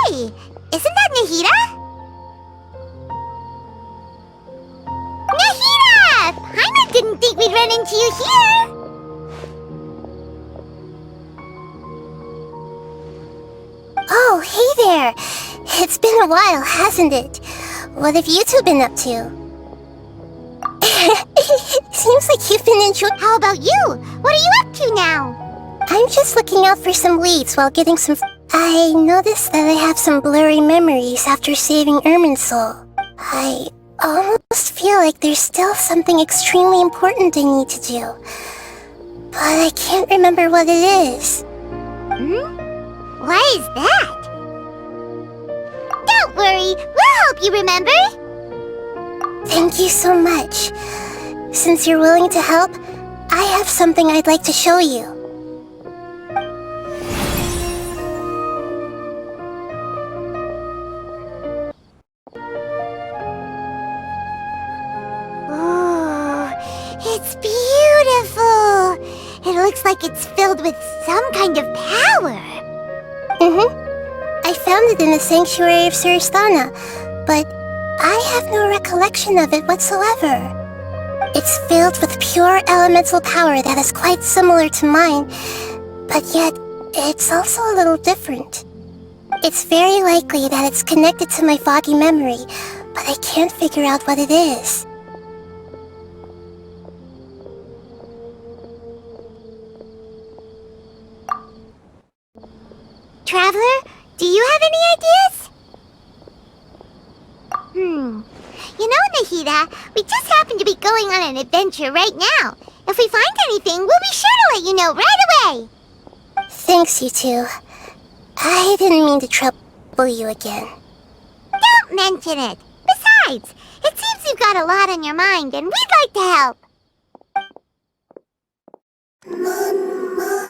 Hey, isn't that Nahida? Nahida! Paimon didn't think we'd run into you here. Oh, hey there. It's been a while, hasn't it? What have you two been up to? Seems like you've been enjoying. How about you? What are you up to now? I'm just looking out for some leads while getting some. I noticed that I have some blurry memories after saving Irminsul. I almost feel like there's still something extremely important I need to do. But I can't remember what it is. What is that? Don't worry, we'll help you remember. Thank you so much. Since you're willing to help, I have something I'd like to show you. It's beautiful! It looks like it's filled with some kind of power. I found it in the sanctuary of Suristana, but I have no recollection of it whatsoever. It's filled with pure elemental power that is quite similar to mine, but yet it's also a little different. It's very likely that it's connected to my foggy memory, but I can't figure out what it is. Traveler, do you have any ideas? You know, Nahida, we just happen to be going on an adventure right now. If we find anything, we'll be sure to let you know right away. Thanks, you two. I didn't mean to trouble you again. Don't mention it. Besides, it seems you've got a lot on your mind, and we'd like to help. Mama.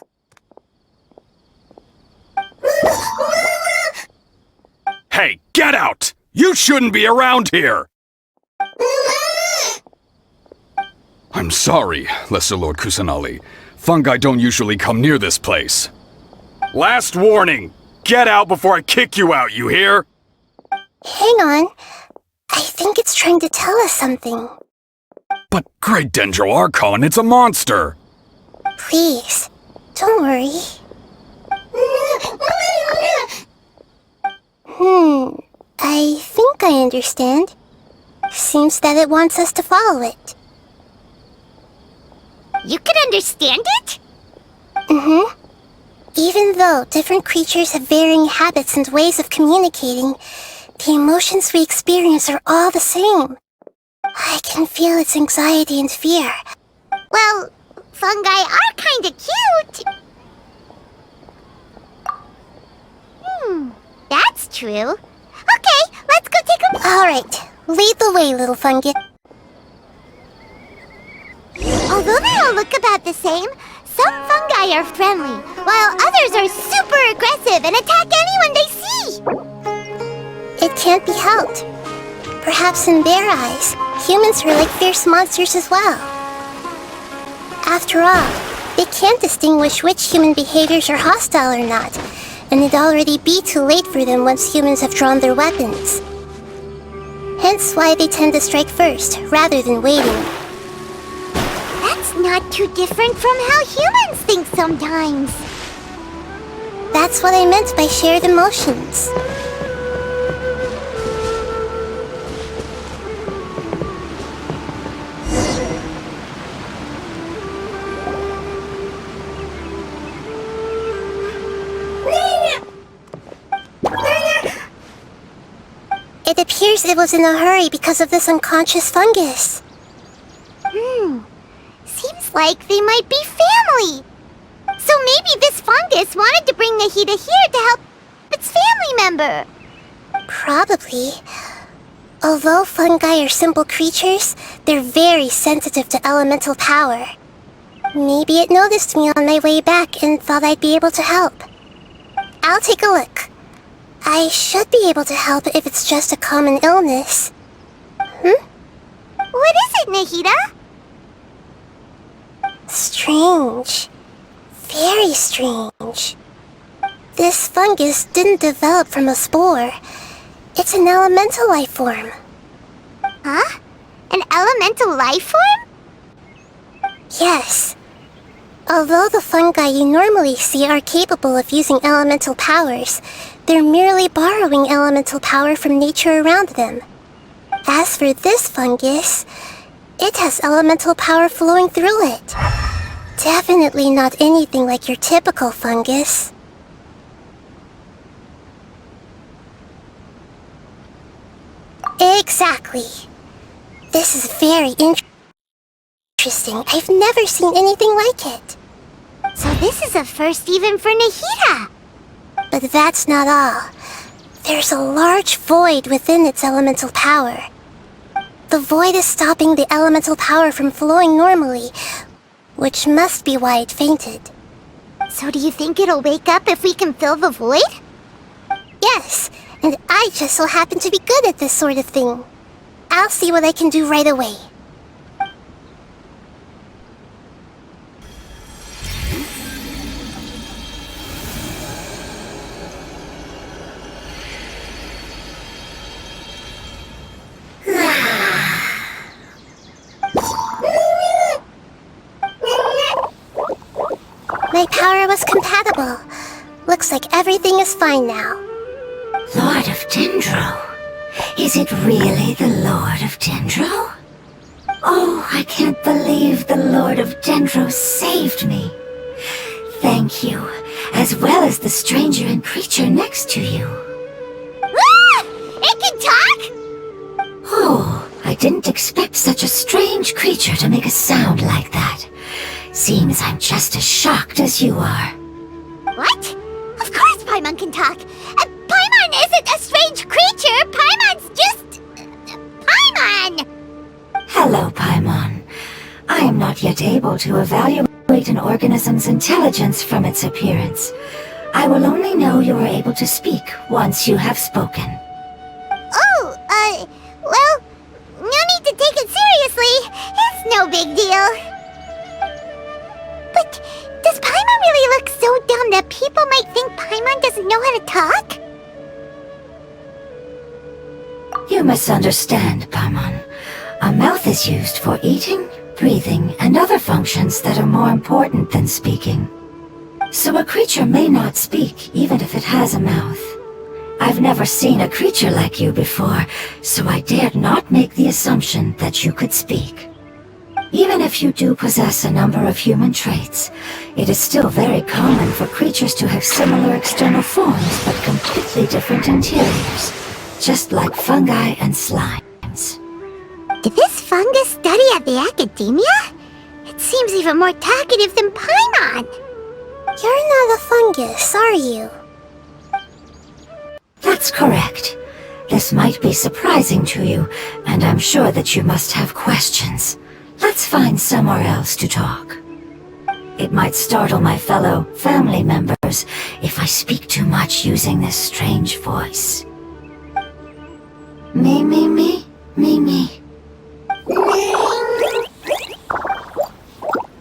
Hey, get out! You shouldn't be around here! I'm sorry, Lesser Lord Kusanali. Fungi don't usually come near this place. Last warning! Get out before I kick you out, you hear? Hang on. I think it's trying to tell us something. But Great Dendro Archon, it's a monster! Please, don't worry. I think I understand. Seems that it wants us to follow it. You can understand it? Even though different creatures have varying habits and ways of communicating, the emotions we experience are all the same. I can feel its anxiety and fear. Well, fungi are kinda cute. That's true. Okay, let's go take a... Alright, lead the way, little fungus. Although they all look about the same, some fungi are friendly, while others are super aggressive and attack anyone they see. It can't be helped. Perhaps in their eyes, humans are like fierce monsters as well. After all, they can't distinguish which human behaviors are hostile or not, and it'd already be too late for them once humans have drawn their weapons. Hence why they tend to strike first, rather than waiting. That's not too different from how humans think sometimes. That's what I meant by shared emotions. it was in a hurry because of this unconscious fungus. Seems like they might be family. So maybe this fungus wanted to bring Nahida here to help its family member. Probably. Although fungi are simple creatures, they're very sensitive to elemental power. Maybe it noticed me on my way back and thought I'd be able to help. I'll take a look. I should be able to help if it's just a common illness. What is it, Nahida? Strange. Very strange. This fungus didn't develop from a spore. It's an elemental life form. Huh? An elemental life form? Yes. Although the fungi you normally see are capable of using elemental powers, they're merely borrowing elemental power from nature around them. As for this fungus, it has elemental power flowing through it. Definitely not anything like your typical fungus. Exactly. This is very interesting. I've never seen anything like it. So this is a first even for Nahida. But that's not all. There's a large void within its elemental power. The void is stopping the elemental power from flowing normally, which must be why it fainted. So do you think it'll wake up if we can fill the void? Yes, and I just so happen to be good at this sort of thing. I'll see what I can do right away. My power was compatible. Looks like everything is fine now. Lord of Dendro? Is it really the Lord of Dendro? Oh, I can't believe the Lord of Dendro saved me. Thank you, as well as the stranger and creature next to you. Ah! It can talk? Oh, I didn't expect such a strange creature to make a sound like that. Seems I'm just as shocked as you are. What? Of course Paimon can talk. Paimon isn't a strange creature. Paimon's just... Paimon! Hello, Paimon. I am not yet able to evaluate an organism's intelligence from its appearance. I will only know you are able to speak once you have spoken. Oh, well, no need to take it seriously. It's no big deal. But does Paimon really look so dumb that people might think Paimon doesn't know how to talk? You misunderstand, Paimon. A mouth is used for eating, breathing, and other functions that are more important than speaking. So a creature may not speak even if it has a mouth. I've never seen a creature like you before, so I dared not make the assumption that you could speak. Even if you do possess a number of human traits, it is still very common for creatures to have similar external forms but completely different interiors, just like fungi and slimes. Did this fungus study at the academia? It seems even more talkative than Paimon. You're not a fungus, are you? That's correct. This might be surprising to you, and I'm sure that you must have questions. Let's find somewhere else to talk. It might startle my fellow family members if I speak too much using this strange voice. Me, me, me, me, me.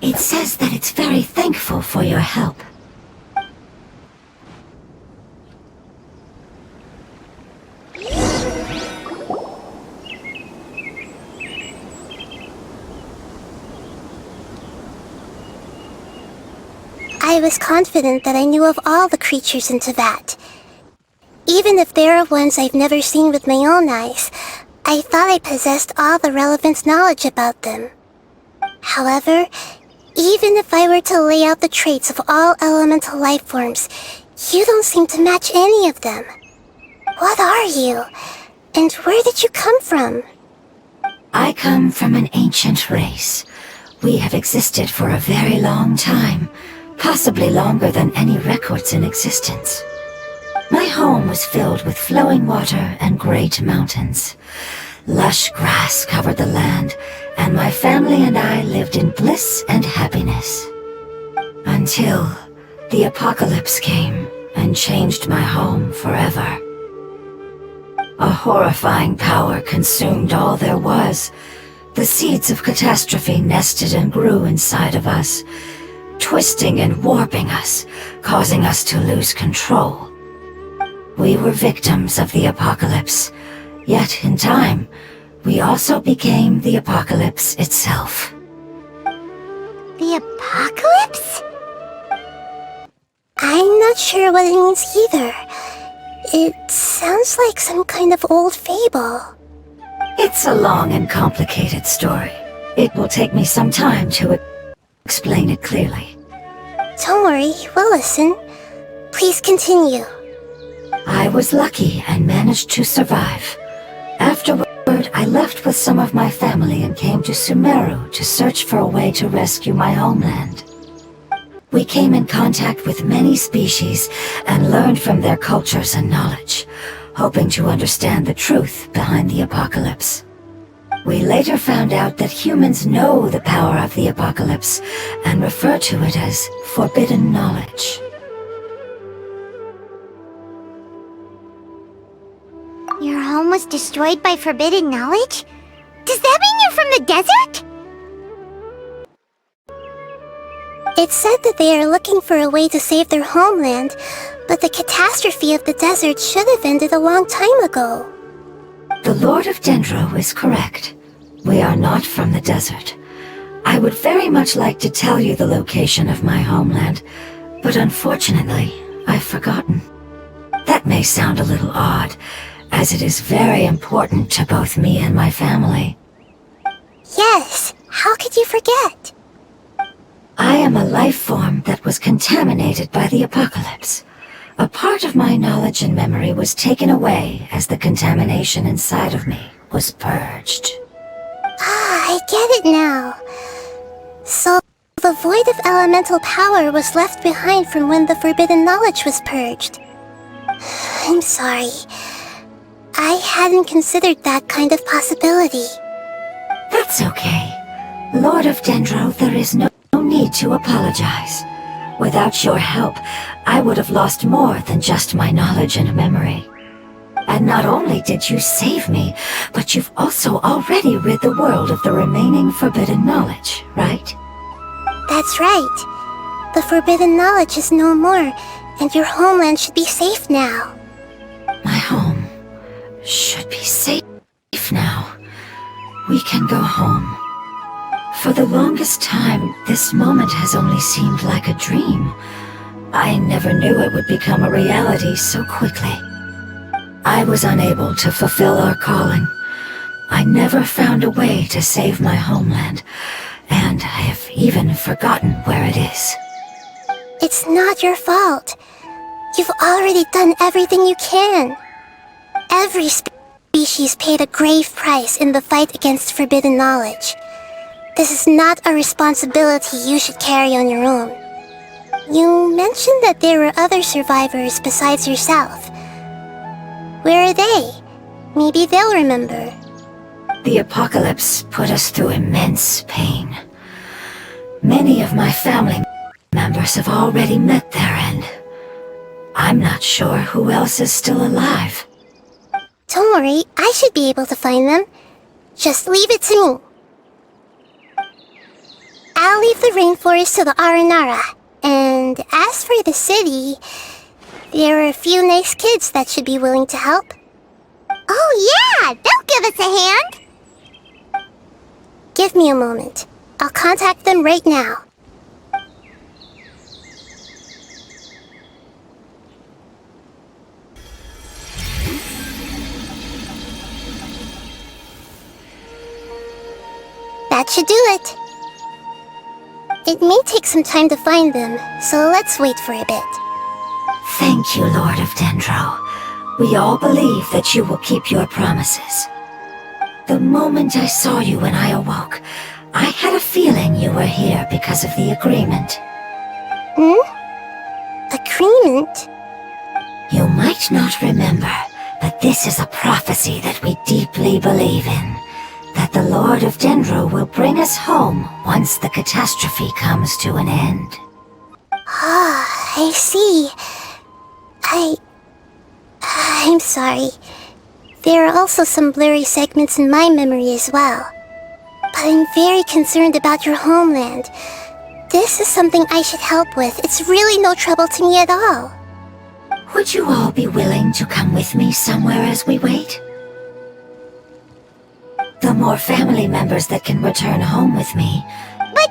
It says that it's very thankful for your help. I was confident that I knew of all the creatures in Teyvat. Even if there are ones I've never seen with my own eyes, I thought I possessed all the relevant knowledge about them. However, even if I were to lay out the traits of all elemental life forms, you don't seem to match any of them. What are you? And where did you come from? I come from an ancient race. We have existed for a very long time, possibly longer than any records in existence. My home was filled with flowing water and great mountains. Lush grass covered the land, and my family and I lived in bliss and happiness. Until the apocalypse came and changed my home forever. A horrifying power consumed all there was. The seeds of catastrophe nested and grew inside of us, twisting and warping us, causing us to lose control. We were victims of the apocalypse, yet in time, we also became the apocalypse itself. The apocalypse? I'm not sure what it means either. It sounds like some kind of old fable. It's a long and complicated story. It will take me some time to explain it clearly. Don't worry, we'll listen. Please continue. I was lucky and managed to survive. Afterward, I left with some of my family and came to Sumeru to search for a way to rescue my homeland. We came in contact with many species and learned from their cultures and knowledge, hoping to understand the truth behind the apocalypse. We later found out that humans know the power of the apocalypse and refer to it as forbidden knowledge. Your home was destroyed by forbidden knowledge? Does that mean you're from the desert? It said that they are looking for a way to save their homeland, but the catastrophe of the desert should have ended a long time ago. The Lord of Dendro is correct. We are not from the desert. I would very much like to tell you the location of my homeland, but unfortunately, I've forgotten. That may sound a little odd, as it is very important to both me and my family. Yes, how could you forget? I am a life form that was contaminated by the apocalypse. A part of my knowledge and memory was taken away as the contamination inside of me was purged. Ah, I get it now. So, the void of elemental power was left behind from when the forbidden knowledge was purged. I'm sorry. I hadn't considered that kind of possibility. That's okay. Lord of Dendro, there is no need to apologize. Without your help, I would have lost more than just my knowledge and memory. And not only did you save me, but you've also already rid the world of the remaining forbidden knowledge, right? That's right. The forbidden knowledge is no more, and your homeland should be safe now. My home should be safe now. We can go home. For the longest time, this moment has only seemed like a dream. I never knew it would become a reality so quickly. I was unable to fulfill our calling. I never found a way to save my homeland, and I have even forgotten where it is. It's not your fault. You've already done everything you can. Every species paid a grave price in the fight against forbidden knowledge. This is not a responsibility you should carry on your own. You mentioned that there were other survivors besides yourself. Where are they? Maybe they'll remember. The apocalypse put us through immense pain. Many of my family members have already met their end. I'm not sure who else is still alive. Don't worry, I should be able to find them. Just leave it to me. I'll leave the rainforest to the Aranara. And as for the city, there are a few nice kids that should be willing to help. Oh yeah, they'll give us a hand. Give me a moment. I'll contact them right now. That should do it. It may take some time to find them, so let's wait for a bit. Thank you, Lord of Dendro. We all believe that you will keep your promises. The moment I saw you when I awoke, I had a feeling you were here because of the agreement. Agreement? You might not remember, but this is a prophecy that we deeply believe in. That the Lord of Dendro will bring us home once the catastrophe comes to an end. Ah, I see. I'm sorry. There are also some blurry segments in my memory as well. But I'm very concerned about your homeland. This is something I should help with. It's really no trouble to me at all. Would you all be willing to come with me somewhere as we wait? The more family members that can return home with me. But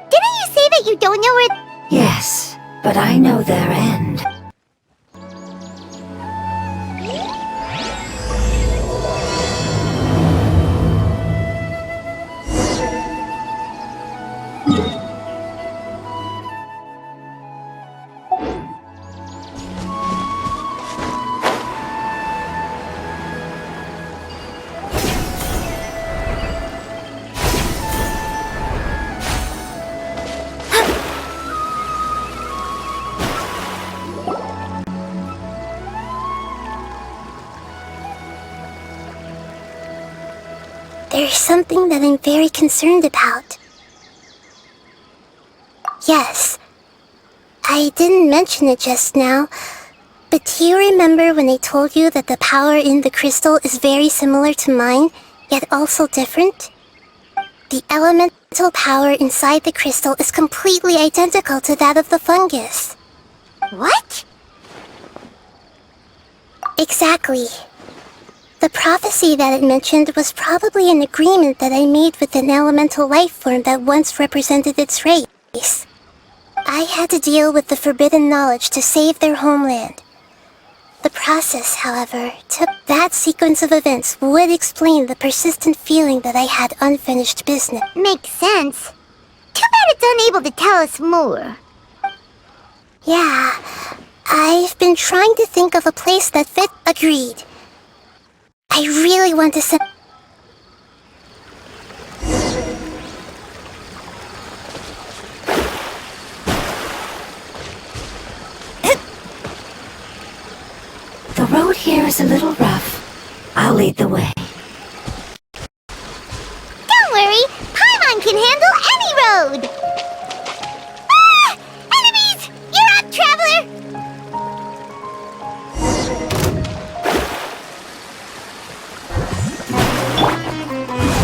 didn't you say that you don't know where... Yes, but I know their end. There's something that I'm very concerned about. Yes, I didn't mention it just now, but do you remember when I told you that the power in the crystal is very similar to mine, yet also different? The elemental power inside the crystal is completely identical to that of the fungus. What? Exactly. The prophecy that it mentioned was probably an agreement that I made with an elemental life form that once represented its race. I had to deal with the forbidden knowledge to save their homeland. The process, however, took that sequence of events would explain the persistent feeling that I had unfinished business. Makes sense. Too bad it's unable to tell us more. Yeah, I've been trying to think of a place that fit. Agreed. I really want to send... The road here is a little rough. I'll lead the way. Don't worry, Paimon can handle any road! Ah! Enemies! You're up, traveler!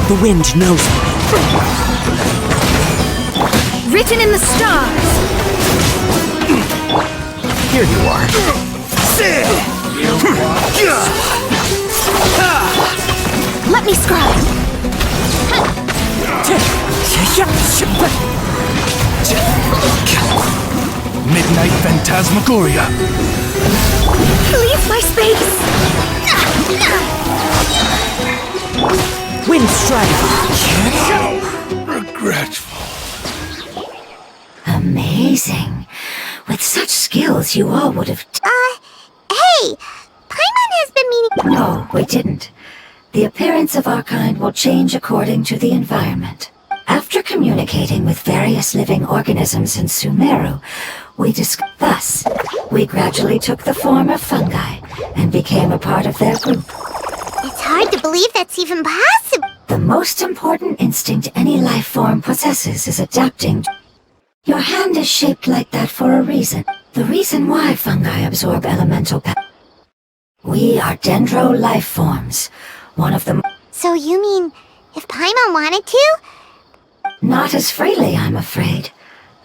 The wind knows me. Written in the stars. Here you are. Let me scribe. Midnight Phantasmagoria. Leave my space. Wind Strider. Regretful. Amazing. With such skills, you all would have... Hey! Paimon has been meaning... No, we didn't. The appearance of our kind will change according to the environment. After communicating with various living organisms in Sumeru, thus, we gradually took the form of fungi and became a part of their group. It's hard to believe that's even possible. The most important instinct any life form possesses is adapting. Your hand is shaped like that for a reason. The reason why fungi absorb elemental power. We are dendro life forms. One of them. So you mean, if Paimon wanted to? Not as freely, I'm afraid.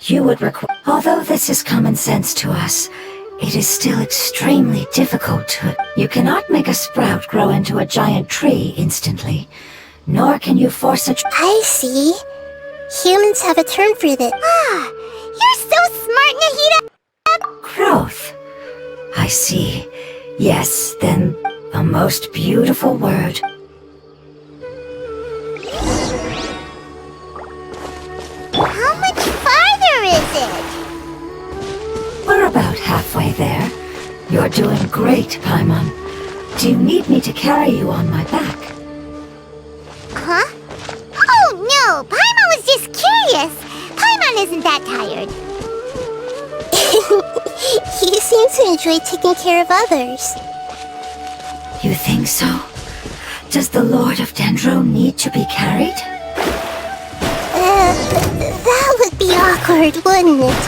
You would require. Although this is common sense to us, it is still extremely difficult to. You cannot make a sprout grow into a giant tree instantly, nor can you force a. I see. Humans have a term for this. Ah, you're so smart, Nahida! Growth. I see. Yes, then, a most beautiful word. How much farther is it? We're about halfway there. You're doing great, Paimon. Do you need me to carry you on my back? Huh? Oh, no! Paimon was just curious! Paimon isn't that tired. You seem to enjoy taking care of others. You think so? Does the Lord of Dendro need to be carried? That would be awkward, wouldn't it?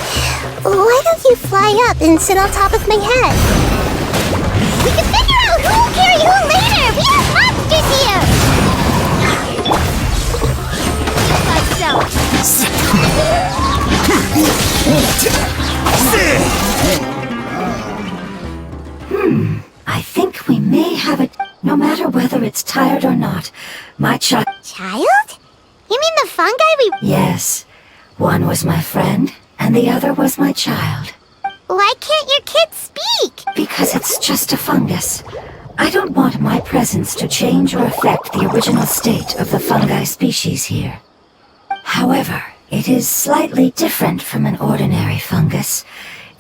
Why don't you fly up and sit on top of my head? We can figure out who will carry who later! We have monsters here! I think we may have it. No matter whether it's tired or not, my child... Child? You mean the fungi we... Yes. One was my friend, and the other was my child. Why can't your kid speak? Because it's just a fungus. I don't want my presence to change or affect the original state of the fungi species here. However, it is slightly different from an ordinary fungus.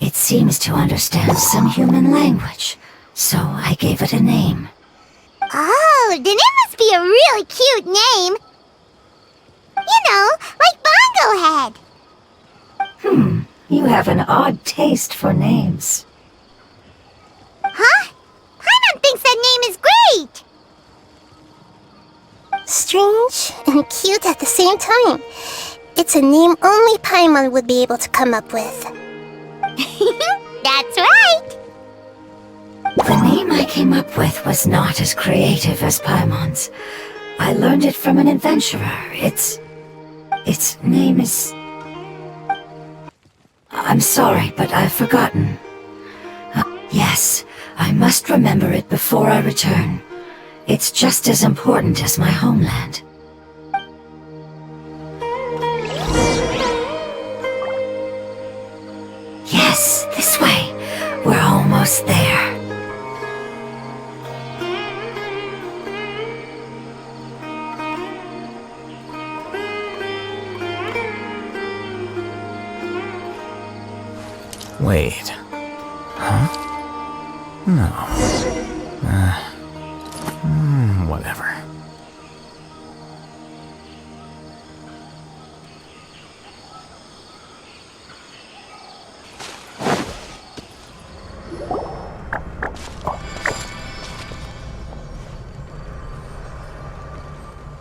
It seems to understand some human language, so I gave it a name. Oh, then it must be a really cute name. You know, like Bongo Head. You have an odd taste for names. Huh? Paimon thinks that name is great! Strange and cute at the same time. It's a name only Paimon would be able to come up with. That's right! The name I came up with was not as creative as Paimon's. I learned it from an adventurer. Its name is... I'm sorry, but I've forgotten. Yes, I must remember it before I return. It's just as important as my homeland. Yes, this way. We're almost there. Wait. Huh? No. Whatever.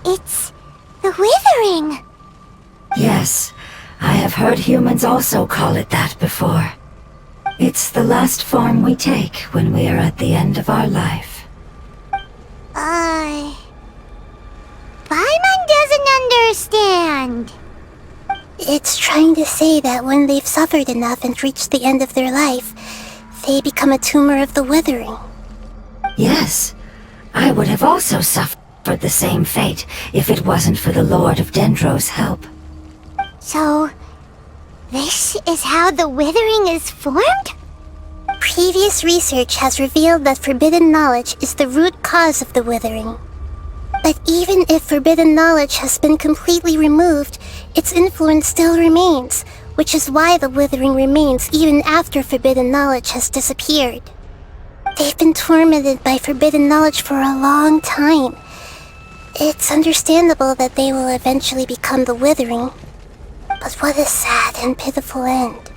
It's the Withering. Yes, I have heard humans also call it that before. It's the last form we take when we are at the end of our life. Paimon doesn't understand. It's trying to say that when they've suffered enough and reached the end of their life, they become a tumor of the Withering. Yes, I would have also suffered the same fate if it wasn't for the Lord of Dendro's help. So, this is how the Withering is formed? Previous research has revealed that forbidden knowledge is the root cause of the Withering. But even if forbidden knowledge has been completely removed, its influence still remains, which is why the Withering remains even after forbidden knowledge has disappeared. They've been tormented by forbidden knowledge for a long time. It's understandable that they will eventually become the Withering. But what a sad and pitiful end.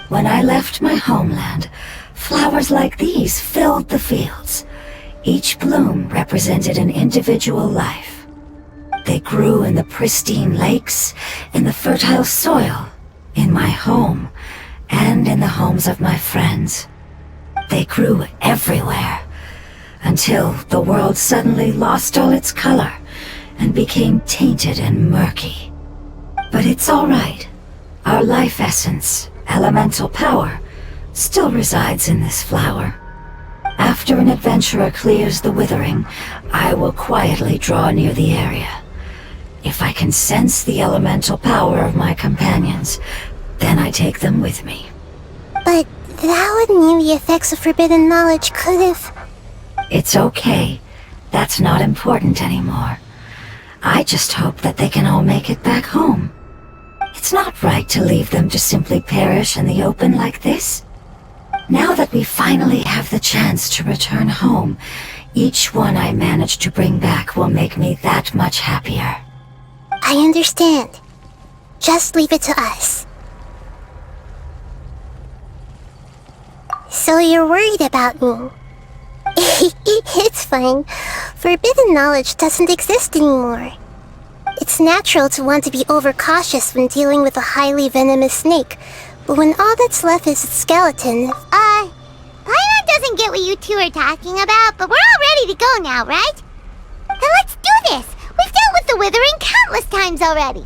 When I left my homeland, flowers like these filled the fields. Each bloom represented an individual life. They grew in the pristine lakes, in the fertile soil, in my home, and in the homes of my friends. They grew everywhere, until the world suddenly lost all its color and became tainted and murky. But it's all right. Our life essence, elemental power, still resides in this flower. After an adventurer clears the Withering, I will quietly draw near the area. If I can sense the elemental power of my companions, then I take them with me. But that would mean the effects of forbidden knowledge could have... It's okay. That's not important anymore. I just hope that they can all make it back home. It's not right to leave them to simply perish in the open like this. Now that we finally have the chance to return home, each one I manage to bring back will make me that much happier. I understand. Just leave it to us. So you're worried about me? It's fine. Forbidden knowledge doesn't exist anymore. It's natural to want to be overcautious when dealing with a highly venomous snake, but when all that's left is its skeleton... Paimon doesn't get what you two are talking about, but we're all ready to go now, right? Then let's do this! We've dealt with the withering countless times already!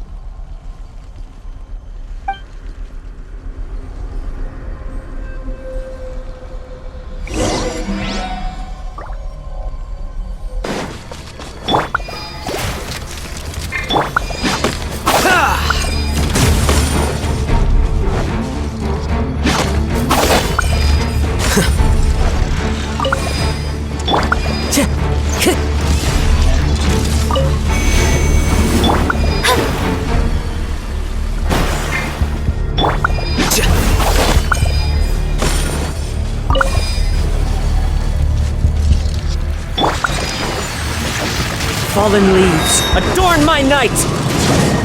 Fallen leaves, adorn my night!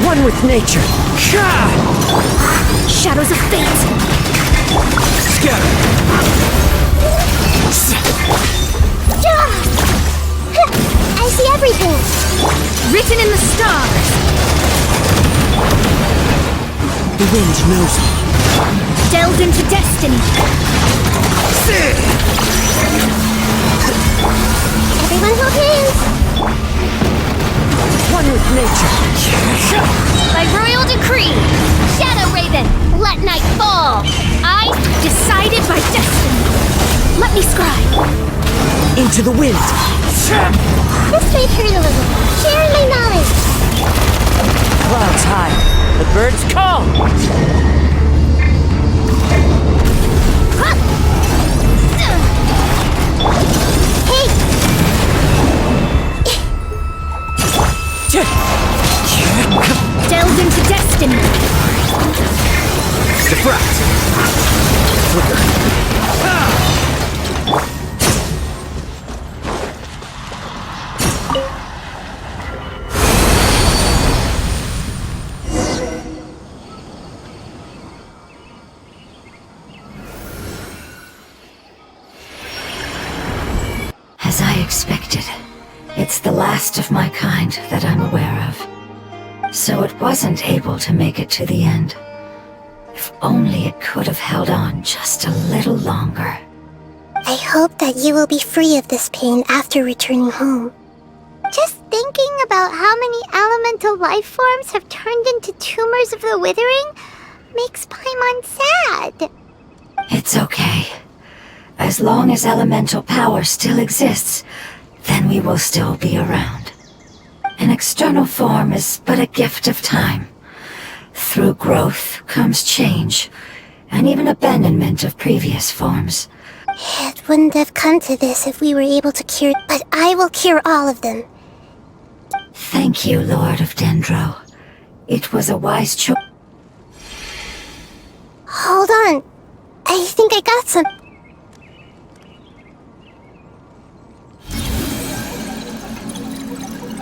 One with nature. Shadows of fate! Scatter! I see everything! Written in the stars! The wind knows me. Delved into destiny! Everyone hold hands! One with nature. By royal decree, Shadow Raven, let night fall! I decided by destiny! Let me scribe! Into the wind. This may hurt a little. Sharing my knowledge. Clouds high. The birds call. Delved into destiny! Diffract. Flicker. As I expected, it's the last of my kind that I'm aware of. So it wasn't able to make it to the end. If only it could have held on just a little longer. I hope that you will be free of this pain after returning home. Just thinking about how many elemental life forms have turned into tumors of the withering makes Paimon sad. It's okay. As long as elemental power still exists, then we will still be around. An external form is but a gift of time. Through growth comes change, and even abandonment of previous forms. It wouldn't have come to this if we were able to cure... But I will cure all of them. Thank you, Lord of Dendro. It was a wise choice. Hold on. I think I got some...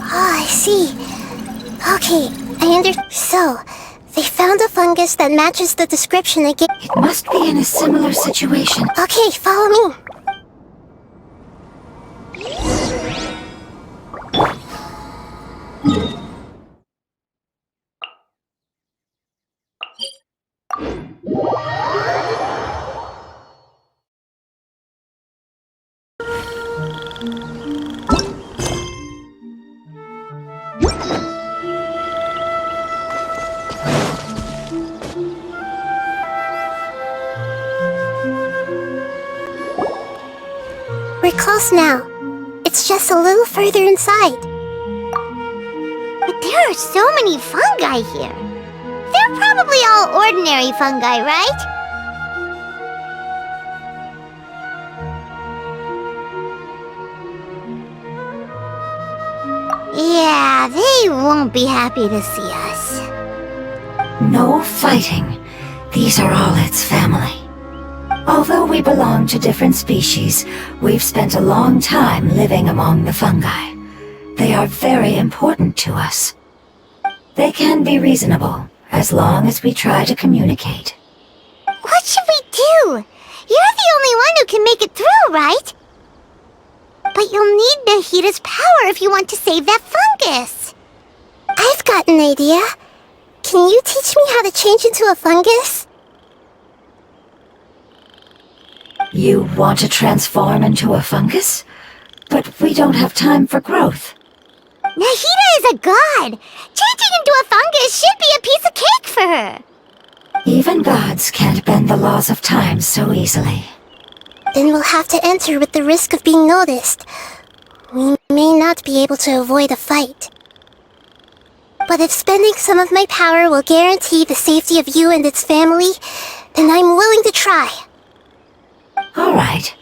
Oh, I see. Okay, So, they found a fungus that matches the description I gave. It must be in a similar situation. Okay, follow me. We're close now. It's just a little further inside. But there are so many fungi here. They're probably all ordinary fungi, right? Yeah, they won't be happy to see us. No fighting. These are all its family. Although we belong to different species, we've spent a long time living among the fungi. They are very important to us. They can be reasonable, as long as we try to communicate. What should we do? You're the only one who can make it through, right? But you'll need Nahita's power if you want to save that fungus. I've got an idea. Can you teach me how to change into a fungus? You want to transform into a fungus? But we don't have time for growth. Nahita is a god. Changing into a fungus should be a piece of cake for her. Even gods can't bend the laws of time so easily. Then we'll have to enter with the risk of being noticed. We may not be able to avoid a fight. But if spending some of my power will guarantee the safety of you and its family, then I'm willing to try. All right.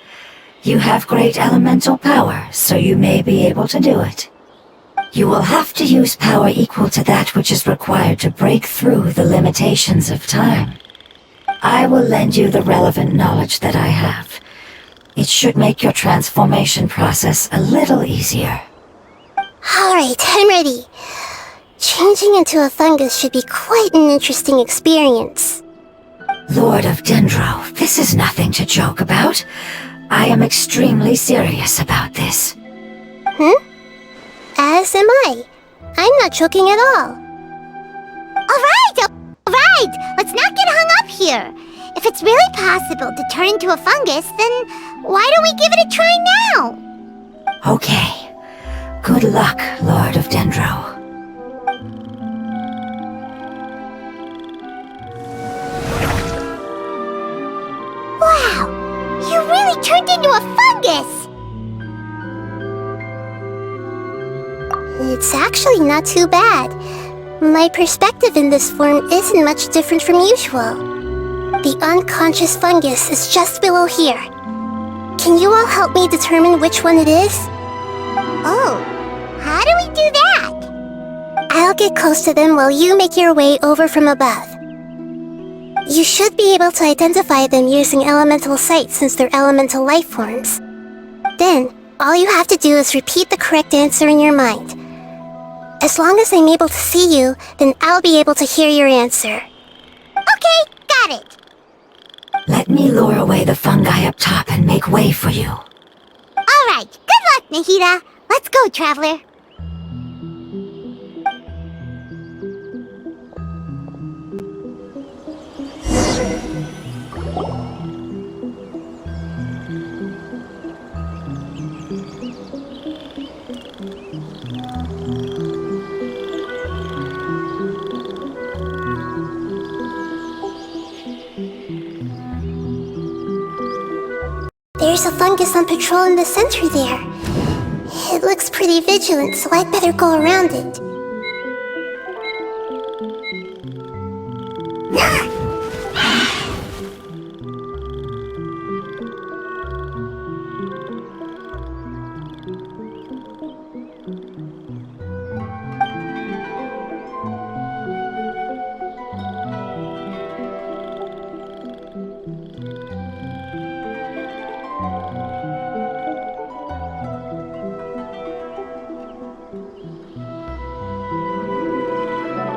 You have great elemental power, so you may be able to do it. You will have to use power equal to that which is required to break through the limitations of time. I will lend you the relevant knowledge that I have. It should make your transformation process a little easier. Alright, I'm ready. Changing into a fungus should be quite an interesting experience. Lord of Dendro, this is nothing to joke about. I am extremely serious about this. As am I. I'm not joking at all. Alright! Let's not get hung up here. If it's really possible to turn into a fungus, then why don't we give it a try now? Okay. Good luck, Lord of Dendro. Wow! You really turned into a fungus! It's actually not too bad. My perspective in this form isn't much different from usual. The unconscious fungus is just below here. Can you all help me determine which one it is? Oh, how do we do that? I'll get close to them while you make your way over from above. You should be able to identify them using elemental sight since they're elemental life forms. Then, all you have to do is repeat the correct answer in your mind. As long as I'm able to see you, then I'll be able to hear your answer. Okay, got it. Let me lure away the fungi up top and make way for you. Alright, good luck, Nahita. Let's go, Traveler. There's a fungus on patrol in the center there. It looks pretty vigilant, so I'd better go around it.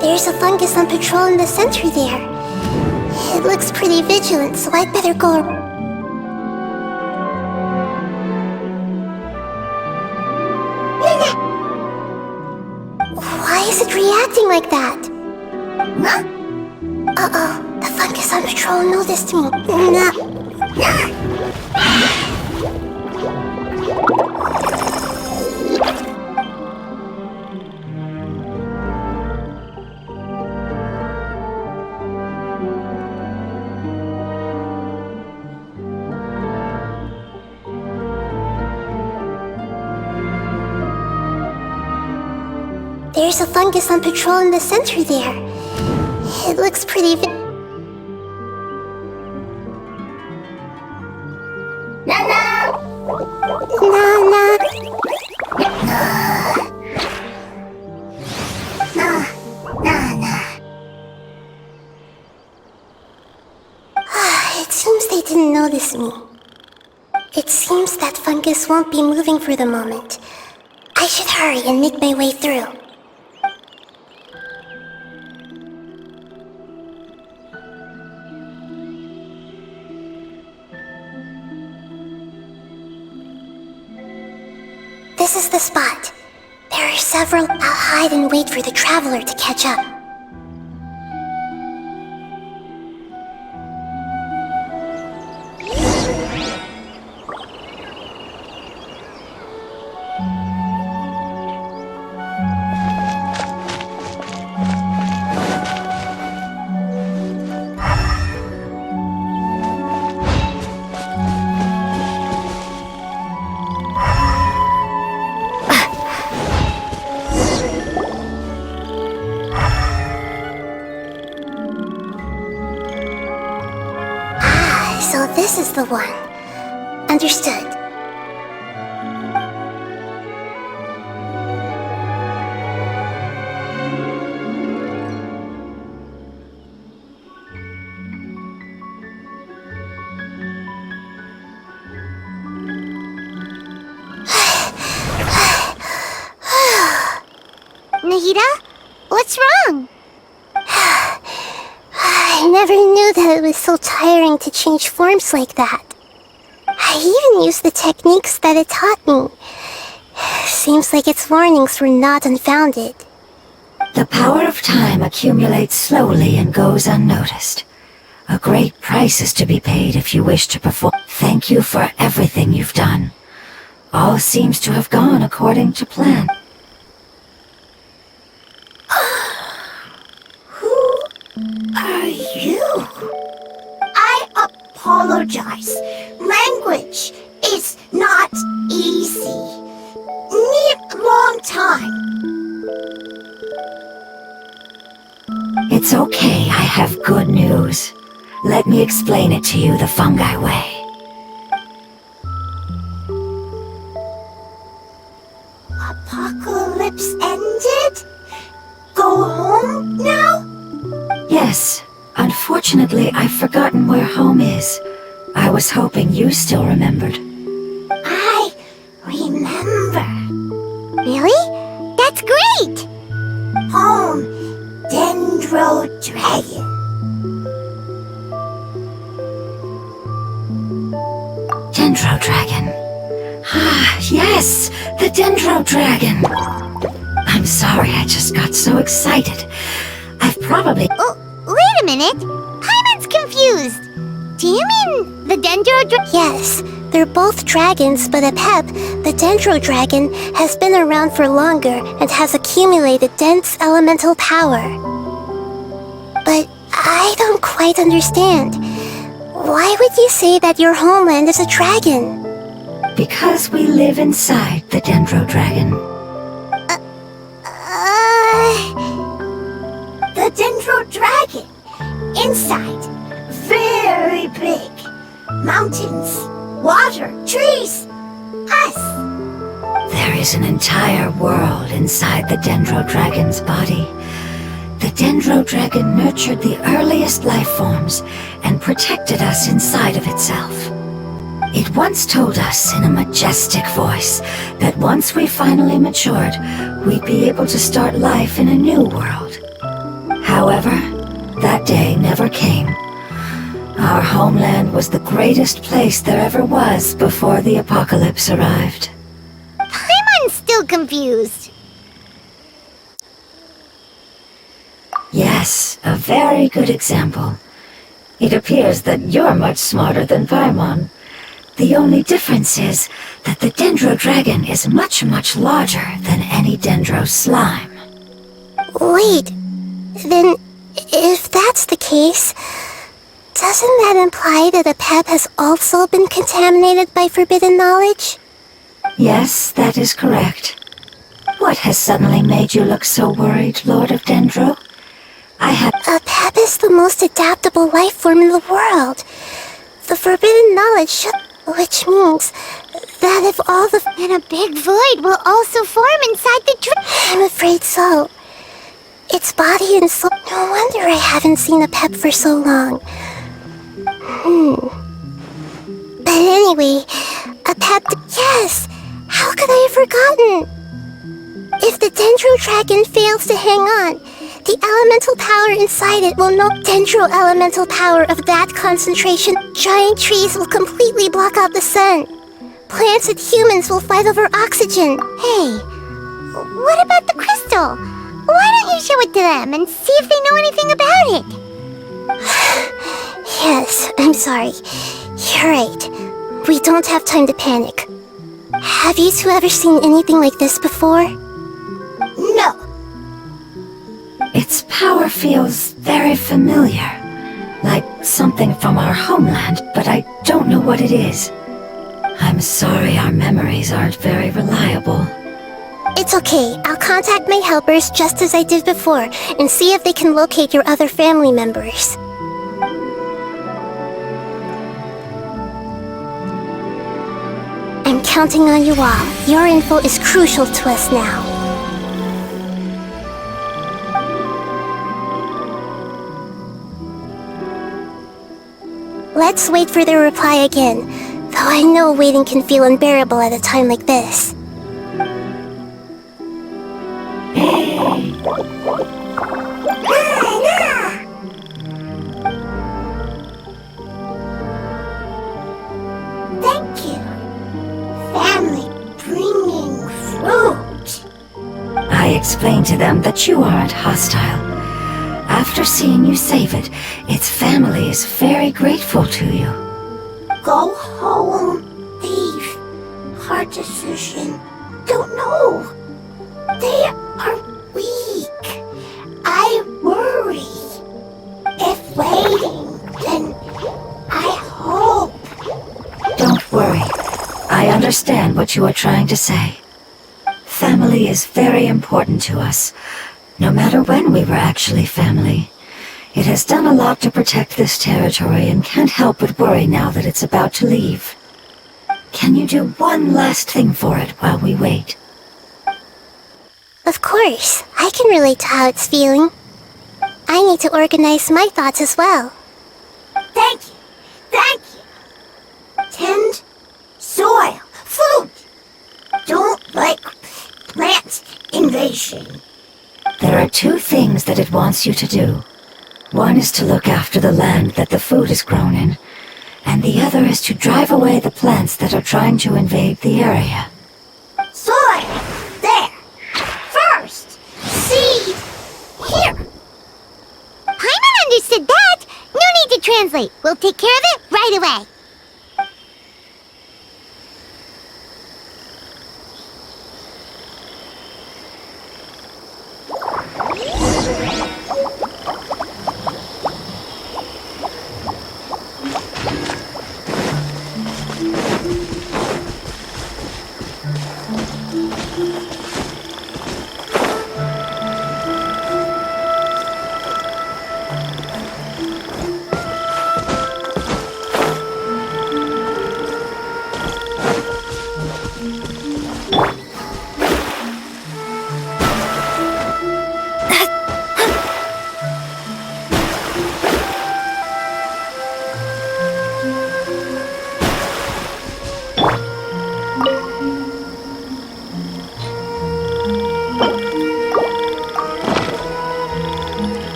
There's a fungus on patrol in the center there. It looks pretty vigilant, so I'd better go. Why is it reacting like that? Uh-oh, the fungus on patrol noticed me. There's a fungus on patrol in the center there. It looks pretty Nana! It seems they didn't notice me. It seems that fungus won't be moving for the moment. I should hurry and make my way through. This is the spot. There are several. I'll hide and wait for the traveler to catch up. So this is the one. Understood. Nahida? What's wrong? I never knew that it was so tiring to change forms like that. I even used the techniques that it taught me. Seems like its warnings were not unfounded. The power of time accumulates slowly and goes unnoticed. A great price is to be paid if you wish to perform. Thank you for everything you've done. All seems to have gone according to plan. Are you? I apologize. Language is not easy. Need long time. It's okay, I have good news. Let me explain it to you the fungi way. Apocalypse ended? Go home now? Yes, unfortunately I've forgotten where home is. I was hoping you still remembered. I remember. Really? That's great! Home, Dendro Dragon. Dendro Dragon. Ah, yes, the Dendro Dragon. I'm sorry, I just got so excited. I've probably... Oh, wait a minute! Paimon's confused! Do you mean the Dendro Yes, they're both dragons, but Apep, the Dendro Dragon, has been around for longer and has accumulated dense elemental power. But I don't quite understand. Why would you say that your homeland is a dragon? Because we live inside the Dendro Dragon. The Dendro Dragon. Inside. Very big. Mountains, water, trees. Us. There is an entire world inside the Dendro Dragon's body. The Dendro Dragon nurtured the earliest life forms and protected us inside of itself. It once told us in a majestic voice that once we finally matured, we'd be able to start life in a new world. However, that day never came. Our homeland was the greatest place there ever was before the apocalypse arrived. Paimon's still confused. Yes, a very good example. It appears that you're much smarter than Paimon. The only difference is that the Dendro Dragon is much, much larger than any Dendro slime. Wait, then if that's the case, doesn't that imply that Apep has also been contaminated by forbidden knowledge? Yes, that is correct. What has suddenly made you look so worried, Lord of Dendro? Apep is the most adaptable life form in the world. The forbidden knowledge should... Which means that if all the... Then a big void will also form inside the I'm afraid so. Its body and soul... No wonder I haven't seen Apep for so long. Anyway, a yes! How could I have forgotten? If the Dendro Dragon fails to hang on, the elemental power inside it will know Dendro elemental power of that concentration. Giant trees will completely block out the sun. Plants and humans will fight over oxygen. Hey, what about the crystal? Why don't you show it to them and see if they know anything about it? Yes, I'm sorry. You're right. We don't have time to panic. Have you two ever seen anything like this before? No. Its power feels very familiar. Like something from our homeland, but I don't know what it is. I'm sorry our memories aren't very reliable. It's okay. I'll contact my helpers just as I did before and see if they can locate your other family members. I'm counting on you all. Your info is crucial to us now. Let's wait for their reply again, though I know waiting can feel unbearable at a time like this. Thank you. Family bringing fruit. I explained to them that you aren't hostile. After seeing you save it, its family is very grateful to you. Go home, leave. Hard decision. Don't know. They are weak. I worry. If waiting, then I hope. Don't worry. I understand what you are trying to say. Family is very important to us. No matter when we were actually family. It has done a lot to protect this territory and can't help but worry now that it's about to leave. Can you do one last thing for it while we wait? Of course, I can relate to how it's feeling. I need to organize my thoughts as well. Thank you. Thank you. Tend soil, food. Don't like plant invasion. There are two things that it wants you to do. One is to look after the land that the food is grown in, and the other is to drive away the plants that are trying to invade the area. Soil. There. First. Seed. Here. Paimon understood that. No need to translate. We'll take care of it right away.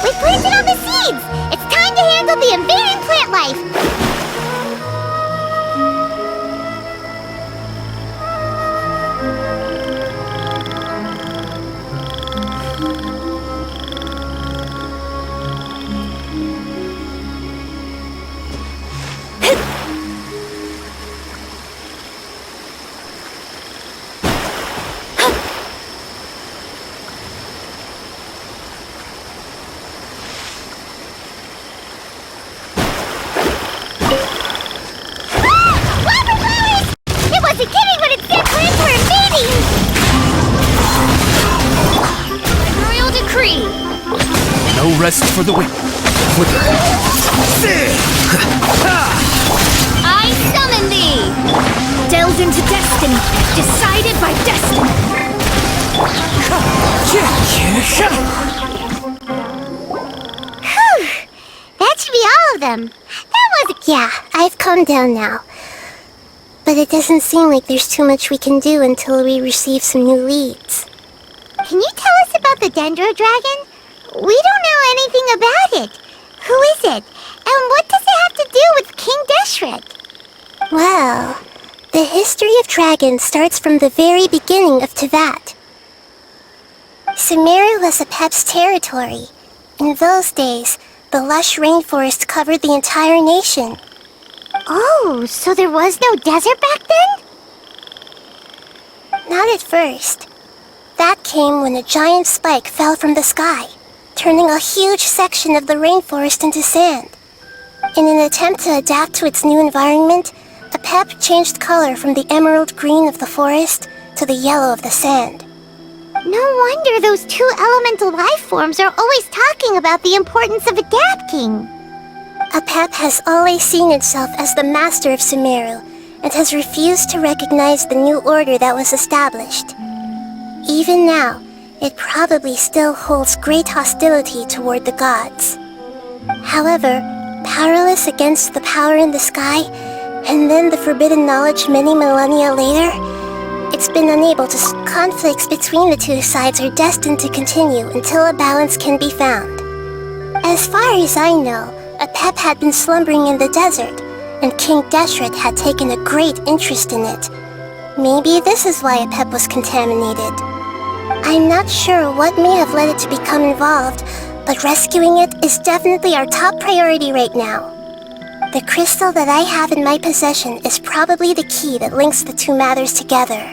We planted all the seeds! It's time to handle the invading plant life! Wasn't kidding when it said plants were invading! Royal decree! No rest for the wicked. I summon thee! Delved into destiny, decided by destiny! Whew! them. That was... Yeah, I've calmed down now. But it doesn't seem like there's too much we can do until we receive some new leads. Can you tell us about the Dendro Dragon? We don't know anything about it. Who is it? And what does it have to do with King Deshret? Well, the history of dragons starts from the very beginning of Teyvat. Sumeru was Apep's territory. In those days, the lush rainforest covered the entire nation. Oh, so there was no desert back then? Not at first. That came when a giant spike fell from the sky, turning a huge section of the rainforest into sand. In an attempt to adapt to its new environment, Apep changed color from the emerald green of the forest to the yellow of the sand. No wonder those two elemental life forms are always talking about the importance of adapting. Apep has always seen itself as the master of Sumeru and has refused to recognize the new order that was established. Even now, it probably still holds great hostility toward the gods. However, powerless against the power in the sky, and then the forbidden knowledge many millennia later, it's been unable to... Conflicts between the two sides are destined to continue until a balance can be found. As far as I know, Apep had been slumbering in the desert, and King Deshret had taken a great interest in it. Maybe this is why Apep was contaminated. I'm not sure what may have led it to become involved, but rescuing it is definitely our top priority right now. The crystal that I have in my possession is probably the key that links the two matters together.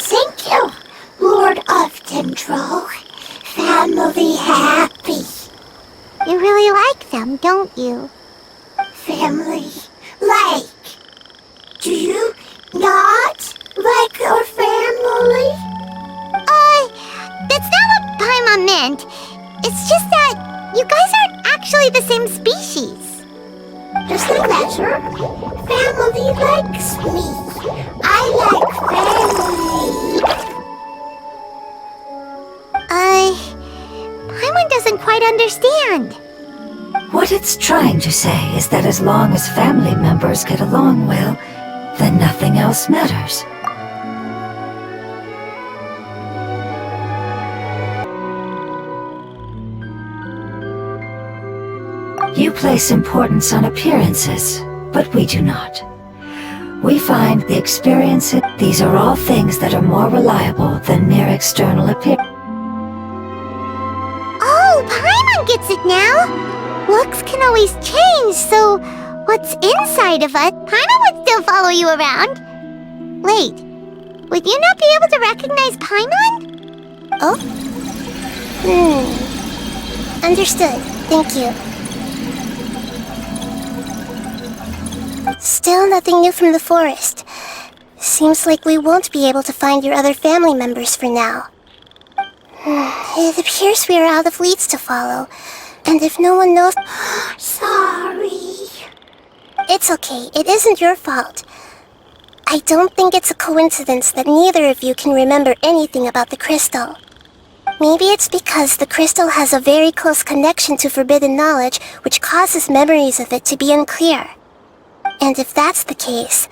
Thank you, Lord of Dendro. Family happy. You really like them, don't you? Family like. Do you not like your family? That's not what Paimon meant. It's just that you guys aren't actually the same species. Doesn't matter. Family likes me. I like family. Paimon doesn't quite understand. What it's trying to say is that as long as family members get along well, then nothing else matters. You place importance on appearances, but we do not. We find the experiences, these are all things that are more reliable than mere external appearance. Oh, Paimon gets it now! Looks can always change, so what's inside of us, Paimon would still follow you around. Wait, would you not be able to recognize Paimon? Oh? Understood. Thank you. Still nothing new from the forest. Seems like we won't be able to find your other family members for now. It appears we are out of leads to follow. And if no one knows... Sorry. It's okay. It isn't your fault. I don't think it's a coincidence that neither of you can remember anything about the crystal. Maybe it's because the crystal has a very close connection to forbidden knowledge, which causes memories of it to be unclear. And if that's the case,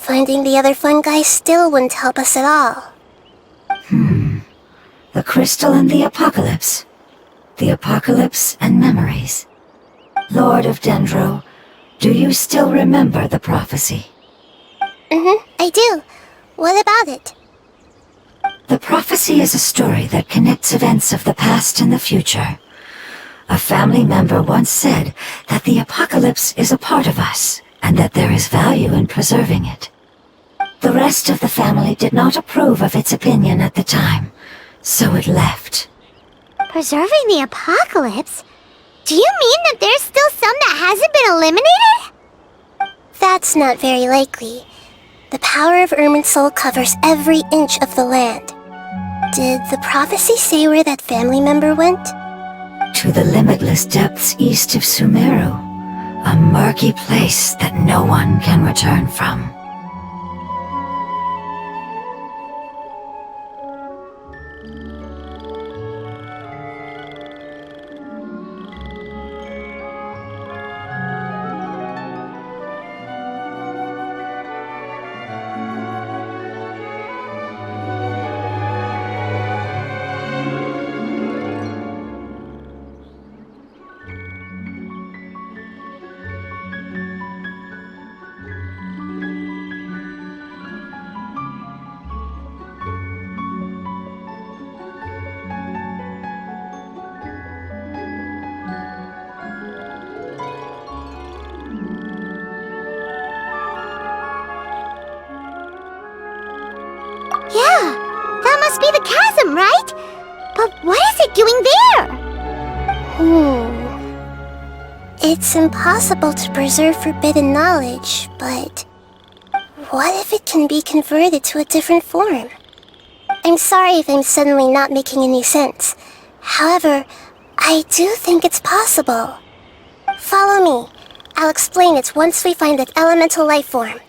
Finding the other fungi still wouldn't help us at all. The crystal and the apocalypse. The apocalypse and memories. Lord of Dendro, do you still remember the prophecy? I do. What about it? The prophecy is a story that connects events of the past and the future. A family member once said that the apocalypse is a part of us, and that there is value in preserving it. The rest of the family did not approve of its opinion at the time, so it left. Preserving the apocalypse? Do you mean that there's still some that hasn't been eliminated? That's not very likely. The power of Irminsul covers every inch of the land. Did the prophecy say where that family member went? To the limitless depths east of Sumeru, a murky place that no one can return from. Yeah, that must be the chasm, right? But what is it doing there? It's impossible to preserve forbidden knowledge, but what if it can be converted to a different form? I'm sorry if I'm suddenly not making any sense. However, I do think it's possible. Follow me. I'll explain it once we find that elemental life form.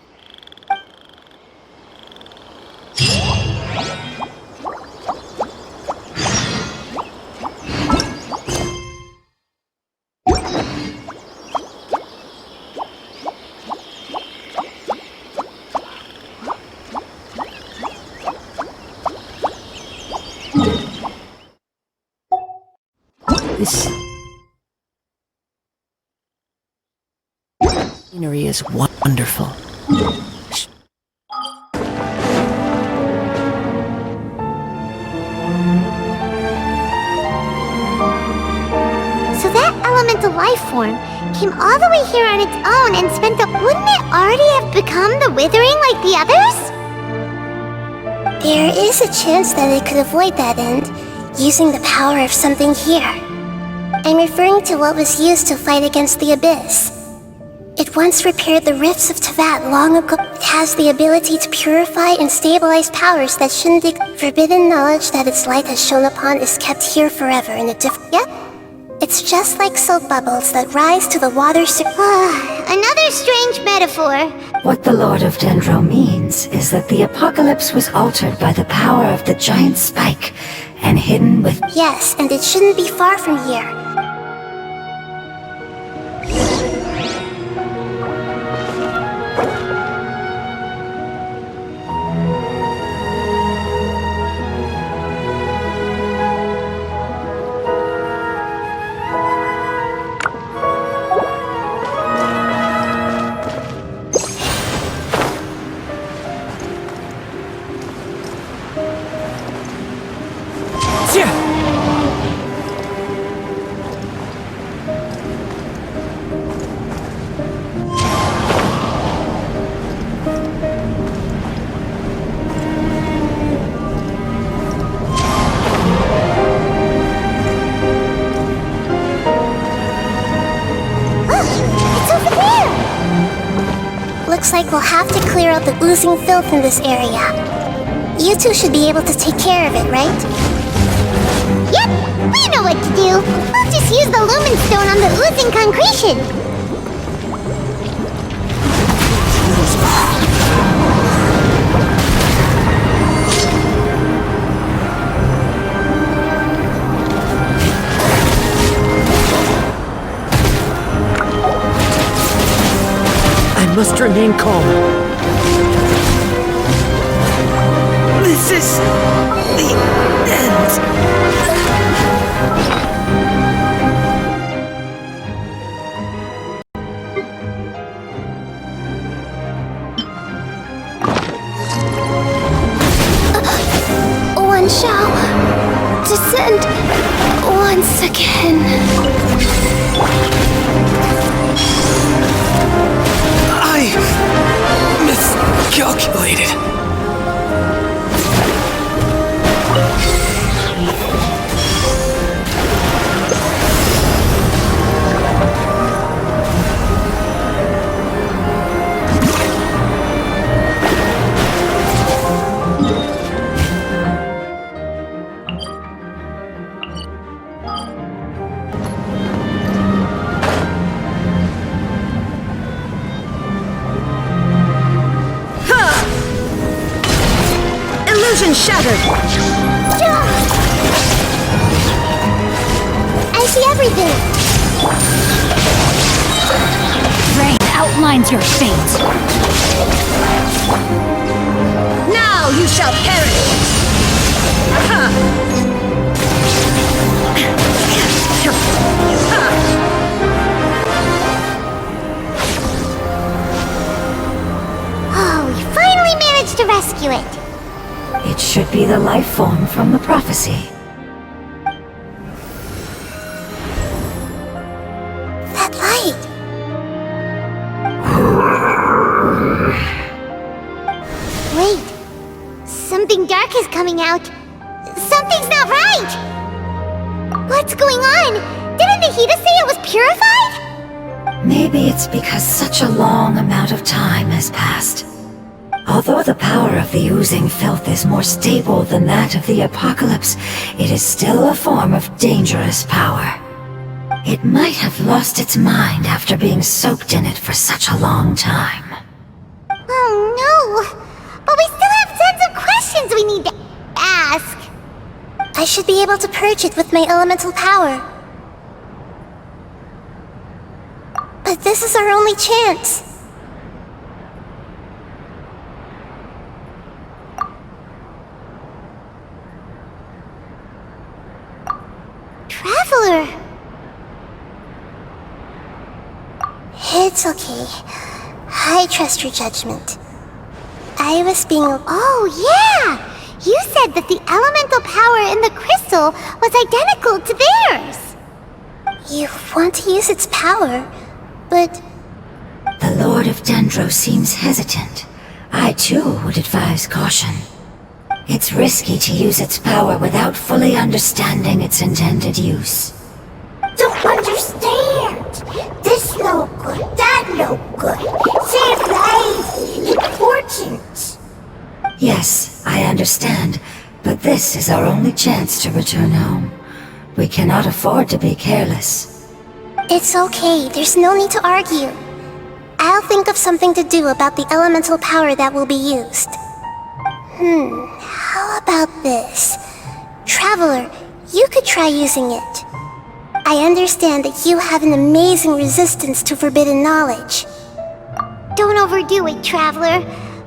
This scenery is wonderful. So that elemental life form came all the way here on its own and spent the... Wouldn't it already have become the Withering like the others? There is a chance that it could avoid that end, using the power of something here. I'm referring to what was used to fight against the Abyss. It once repaired the rifts of Tevat long ago. It has the ability to purify and stabilize powers that shouldn't forbidden knowledge that its light has shone upon is kept here forever in a different... Yep. It's just like soap bubbles that rise to the water Another strange metaphor. What the Lord of Dendro means is that the apocalypse was altered by the power of the giant spike and hidden with... Yes, and it shouldn't be far from here. Looks like we'll have to clear out the oozing filth in this area. You two should be able to take care of it, right? Yep, we know what to do. We'll just use the lumen stone on the oozing concretion. I must remain calm. This is the end. One shall descend once again. I miscalculated. Illusion shattered! I see everything. Rain outlines your fate. Now you shall perish! Oh, we finally managed to rescue it. It should be the life form from the prophecy. That light. Wait. Something dark is coming out. Something's not right! What's going on? Didn't Nahida say it was purified? Maybe it's because such a long amount of time has passed. Although the power of the oozing filth is more stable than that of the apocalypse, it is still a form of dangerous power. It might have lost its mind after being soaked in it for such a long time. Oh no! But we still have tons of questions we need to ask. I should be able to purge it with my elemental power. But this is our only chance. Traveler! It's okay. I trust your judgment. I was being... Oh, yeah! You said that the elemental power in the crystal was identical to theirs! You want to use its power, but... The Lord of Dendro seems hesitant. I too would advise caution. It's risky to use its power without fully understanding its intended use. Don't understand. This no good, that no good. Save lives. Important. Yes, I understand, but this is our only chance to return home. We cannot afford to be careless. It's okay, there's no need to argue. I'll think of something to do about the elemental power that will be used. How about this? Traveler, you could try using it. I understand that you have an amazing resistance to forbidden knowledge. Don't overdo it, Traveler.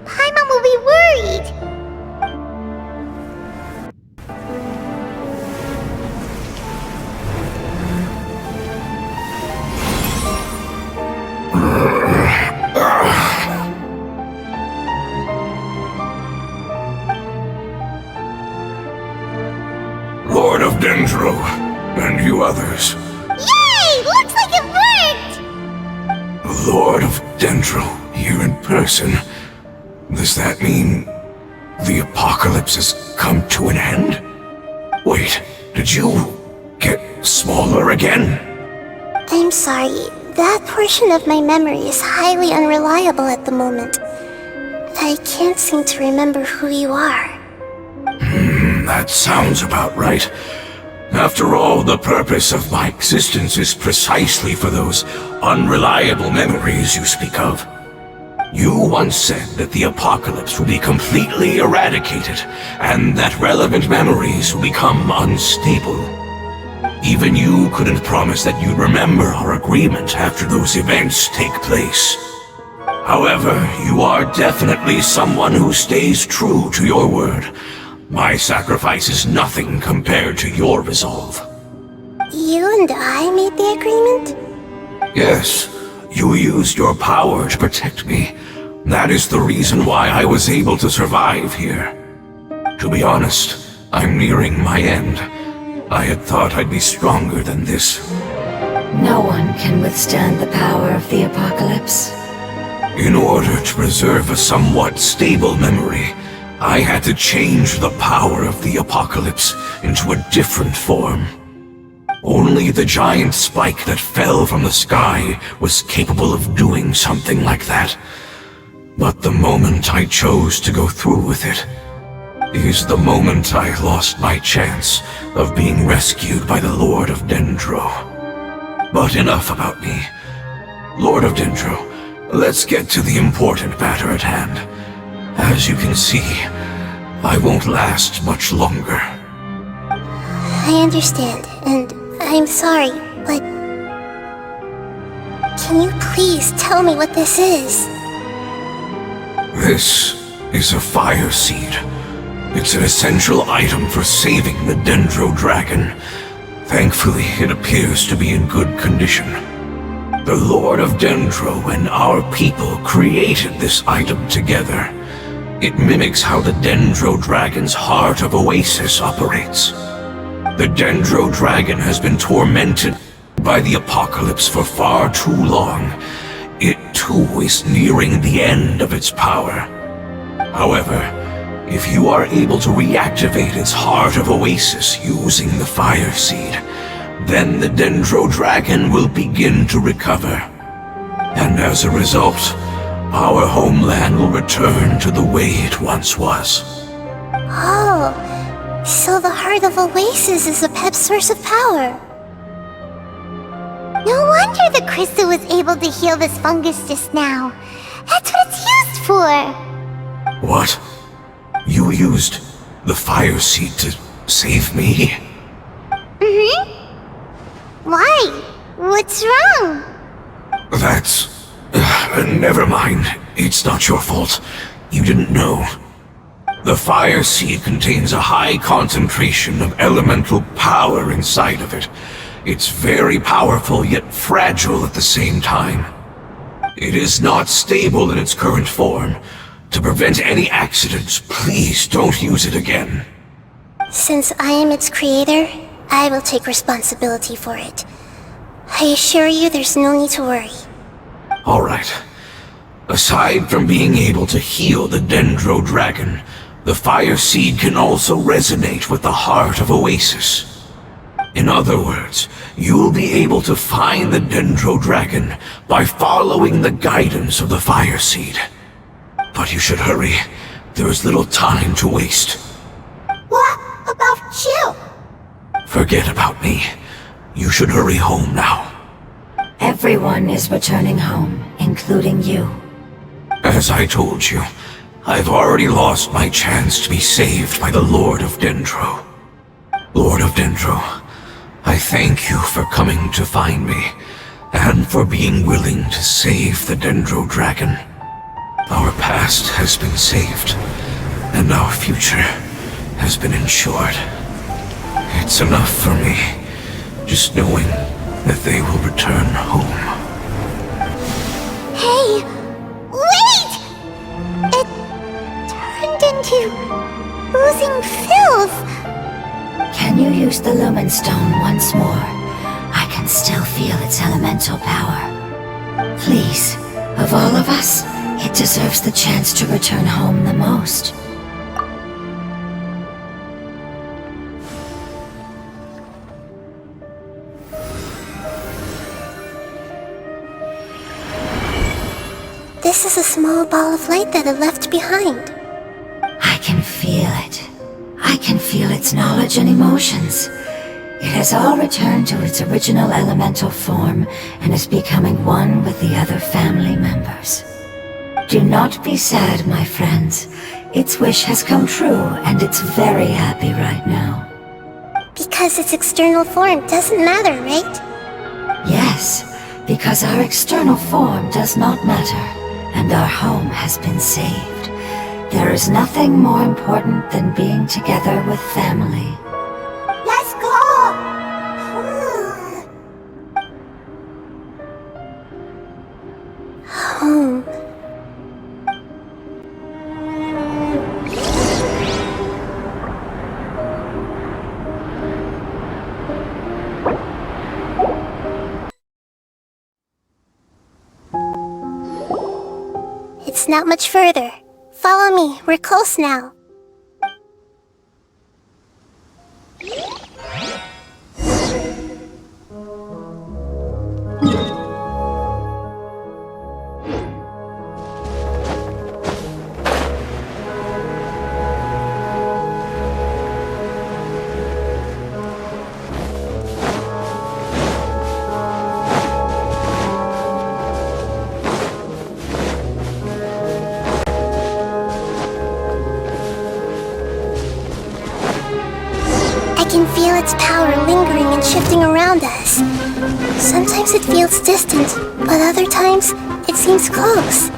Paimon will be worried. Lord of Dendro, and you others. Yay! Looks like it worked! The Lord of Dendro, here in person. Does that mean the apocalypse has come to an end? Wait, did you get smaller again? I'm sorry, that portion of my memory is highly unreliable at the moment. I can't seem to remember who you are. That sounds about right. After all, the purpose of my existence is precisely for those unreliable memories you speak of. You once said that the apocalypse will be completely eradicated, and that relevant memories will become unstable. Even you couldn't promise that you'd remember our agreement after those events take place. However, you are definitely someone who stays true to your word. My sacrifice is nothing compared to your resolve. You and I made the agreement? Yes, you used your power to protect me. That is the reason why I was able to survive here. To be honest, I'm nearing my end. I had thought I'd be stronger than this. No one can withstand the power of the apocalypse. In order to preserve a somewhat stable memory, I had to change the power of the apocalypse into a different form. Only the giant spike that fell from the sky was capable of doing something like that. But the moment I chose to go through with it is the moment I lost my chance of being rescued by the Lord of Dendro. But enough about me. Lord of Dendro, let's get to the important matter at hand. As you can see, I won't last much longer. I understand, and I'm sorry, but... Can you please tell me what this is? This is a fire seed. It's an essential item for saving the Dendro Dragon. Thankfully, it appears to be in good condition. The Lord of Dendro and our people created this item together. It mimics how the Dendro Dragon's Heart of Oasis operates. The Dendro Dragon has been tormented by the apocalypse for far too long. It too is nearing the end of its power. However, if you are able to reactivate its Heart of Oasis using the Fire Seed, then the Dendro Dragon will begin to recover. And as a result, our homeland will return to the way it once was. Oh, so the Heart of Oasis is a pep source of power. No wonder the crystal was able to heal this fungus just now. That's what it's used for. What? You used the Fire Seed to save me? Why? What's wrong? That's... never mind. It's not your fault. You didn't know. The Fire Seed contains a high concentration of elemental power inside of it. It's very powerful, yet fragile at the same time. It is not stable in its current form. To prevent any accidents, please don't use it again. Since I am its creator, I will take responsibility for it. I assure you there's no need to worry. Alright. Aside from being able to heal the Dendro Dragon, the Fire Seed can also resonate with the Heart of Oasis. In other words, you'll be able to find the Dendro Dragon by following the guidance of the Fire Seed. But you should hurry. There is little time to waste. What about you? Forget about me. You should hurry home now. Everyone is returning home, including you. As I told you, I've already lost my chance to be saved by the Lord of Dendro. Lord of Dendro, I thank you for coming to find me, and for being willing to save the Dendro Dragon. Our past has been saved, and our future has been ensured. It's enough for me, just knowing that they will return home. Hey! Wait! It turned into oozing filth. Can you use the Lumen Stone once more? I can still feel its elemental power. Please, of all of us, it deserves the chance to return home the most. This is a small ball of light that it left behind. I can feel it. I can feel its knowledge and emotions. It has all returned to its original elemental form and is becoming one with the other family members. Do not be sad, my friends. Its wish has come true, and it's very happy right now. Because its external form doesn't matter, right? Yes, because our external form does not matter. and our home has been saved. There is nothing more important than being together with family. Let's go! Home. It's not much further. Follow me, we're close now. I can feel its power lingering and shifting around us. Sometimes it feels distant, but other times it seems close.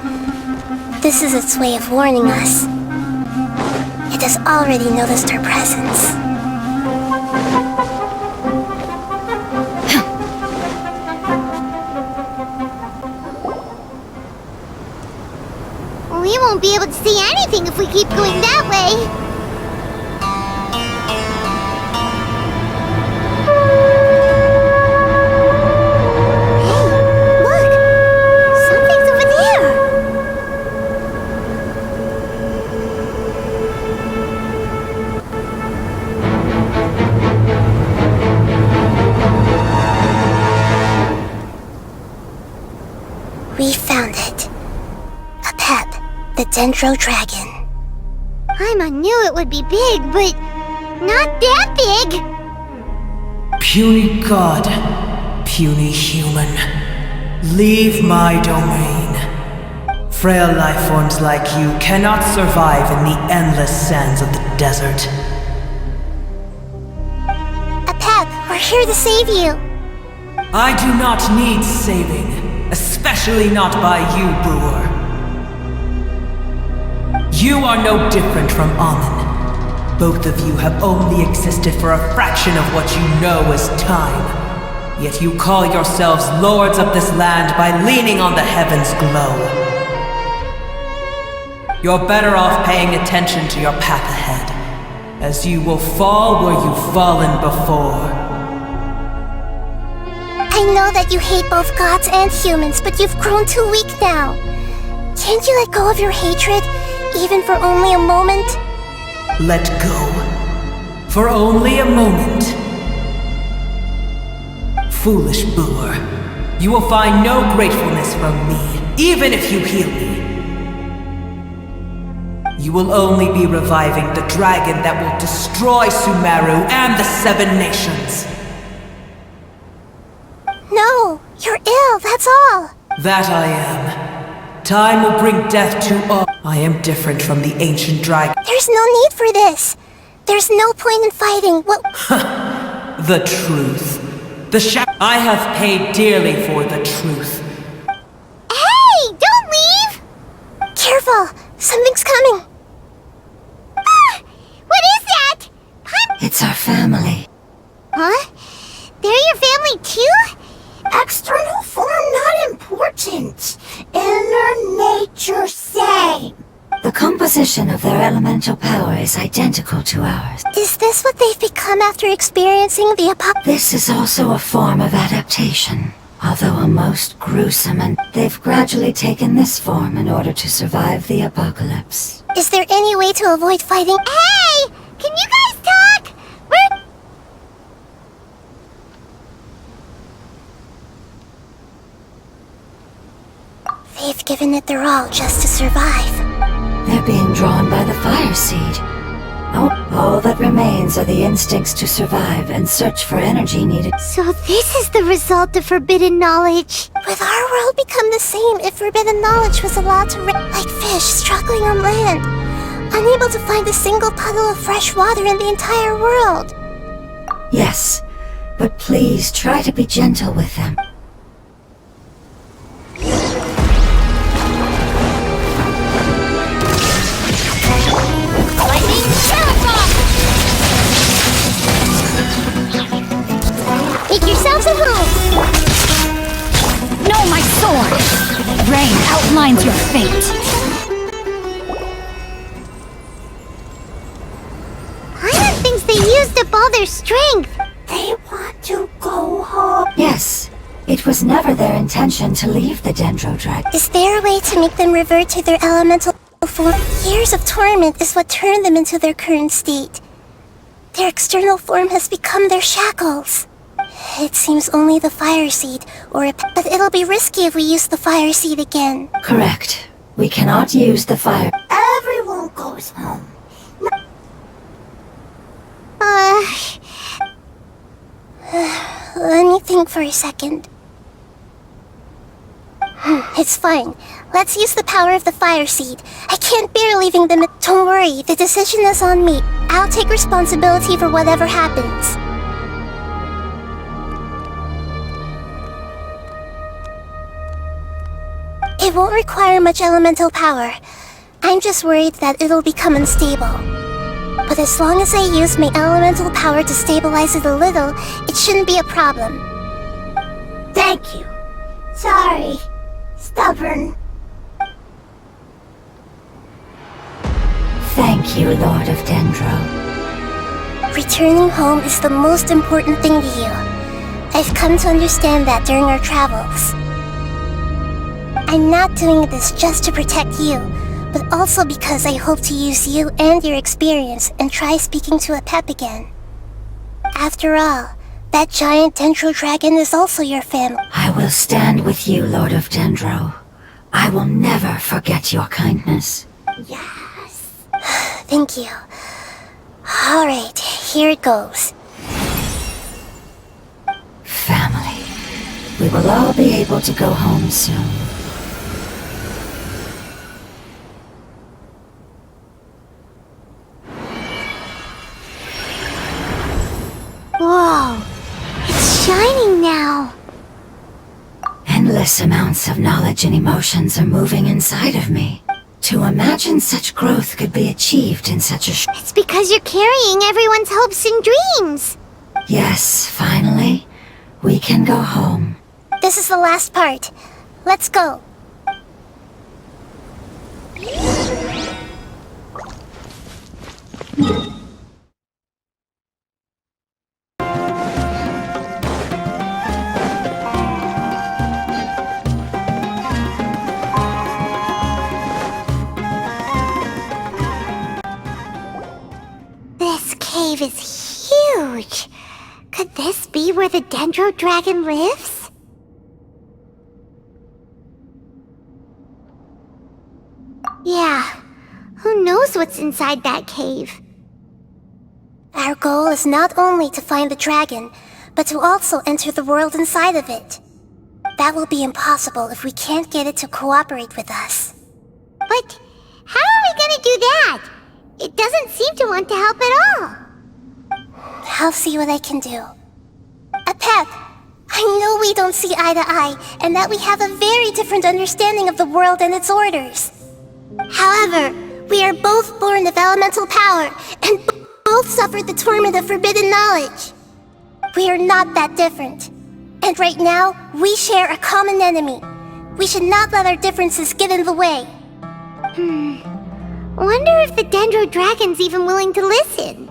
This is its way of warning us. It has already noticed our presence. We won't be able to see anything if we keep going that way. We found it. A pep, the Dendro Dragon. I knew it would be big, but not that big. Puny god, puny human, leave my domain. Frail life forms like you cannot survive in the endless sands of the desert. A pep, we're here to save you. I do not need saving. Especially not by you, Brewer. You are no different from Amun. Both of you have only existed for a fraction of what you know as time. Yet you call yourselves lords of this land by leaning on the heavens' glow. You're better off paying attention to your path ahead, as you will fall where you've fallen before. I know that you hate both gods and humans, but you've grown too weak now. Can't you let go of your hatred, even for only a moment? Let go. For only a moment. Foolish Brewer. You will find no gratefulness from me, even if you heal me. You will only be reviving the dragon that will destroy Sumeru and the 7 nations. No, you're ill, that's all. That I am. Time will bring death to all. I am different from the ancient dragon. There's no need for this. There's no point in fighting. What? The truth. I have paid dearly for the truth. Hey, don't leave! Careful, something's coming. Ah, what is that? It's our family. Huh? They're your family too? External form not important. Inner nature same. The composition of their elemental power is identical to ours. Is this what they've become after experiencing the apocalypse? This is also a form of adaptation. Although a most gruesome, and they've gradually taken this form in order to survive the apocalypse. Is there any way to avoid fighting? Hey! Can you guys talk? They've given it their all just to survive. They're being drawn by the fire seed. All that remains are the instincts to survive and search for energy needed. So this is the result of forbidden knowledge. Would our world become the same if forbidden knowledge was allowed to like fish struggling on land, unable to find a single puddle of fresh water in the entire world? Yes, but please try to be gentle with them. outlines your fate. Paimon thinks they used up all their strength. They want to go home. Yes, it was never their intention to leave the Dendro Dragon. Is there a way to make them revert to their elemental form? Years of torment is what turned them into their current state. Their external form has become their shackles. It seems only the fire seed, but it'll be risky if we use the fire seed again. Correct. We cannot use the fire. Everyone goes home. Let me think for a second. It's fine. Let's use the power of the fire seed. I can't bear leaving them. Don't worry, the decision is on me. I'll take responsibility for whatever happens. It won't require much elemental power. I'm just worried that it'll become unstable. But as long as I use my elemental power to stabilize it a little, it shouldn't be a problem. Thank you. Sorry. Stubborn. Thank you, Lord of Dendro. Returning home is the most important thing to you. I've come to understand that during our travels. I'm not doing this just to protect you, but also because I hope to use you and your experience and try speaking to a pep again. After all, that giant Dendro dragon is also your family. I will stand with you, Lord of Dendro. I will never forget your kindness. Yes. Thank you. Alright, here it goes. Family. We will all be able to go home soon. Whoa, it's shining now. Endless amounts of knowledge and emotions are moving inside of me. To imagine such growth could be achieved in such a It's because you're carrying everyone's hopes and dreams. Yes, finally, we can go home. This is the last part. Let's go. This cave is huge. Could this be where the Dendro dragon lives? Yeah, who knows what's inside that cave? Our goal is not only to find the dragon, but to also enter the world inside of it. That will be impossible if we can't get it to cooperate with us. But how are we gonna do that? It doesn't seem to want to help at all. I'll see what I can do. Pep, I know we don't see eye to eye, and that we have a very different understanding of the world and its orders. However, we are both born of elemental power, and both suffered the torment of forbidden knowledge. We are not that different. And right now, we share a common enemy. We should not let our differences get in the way. Wonder if the Dendro dragon's even willing to listen.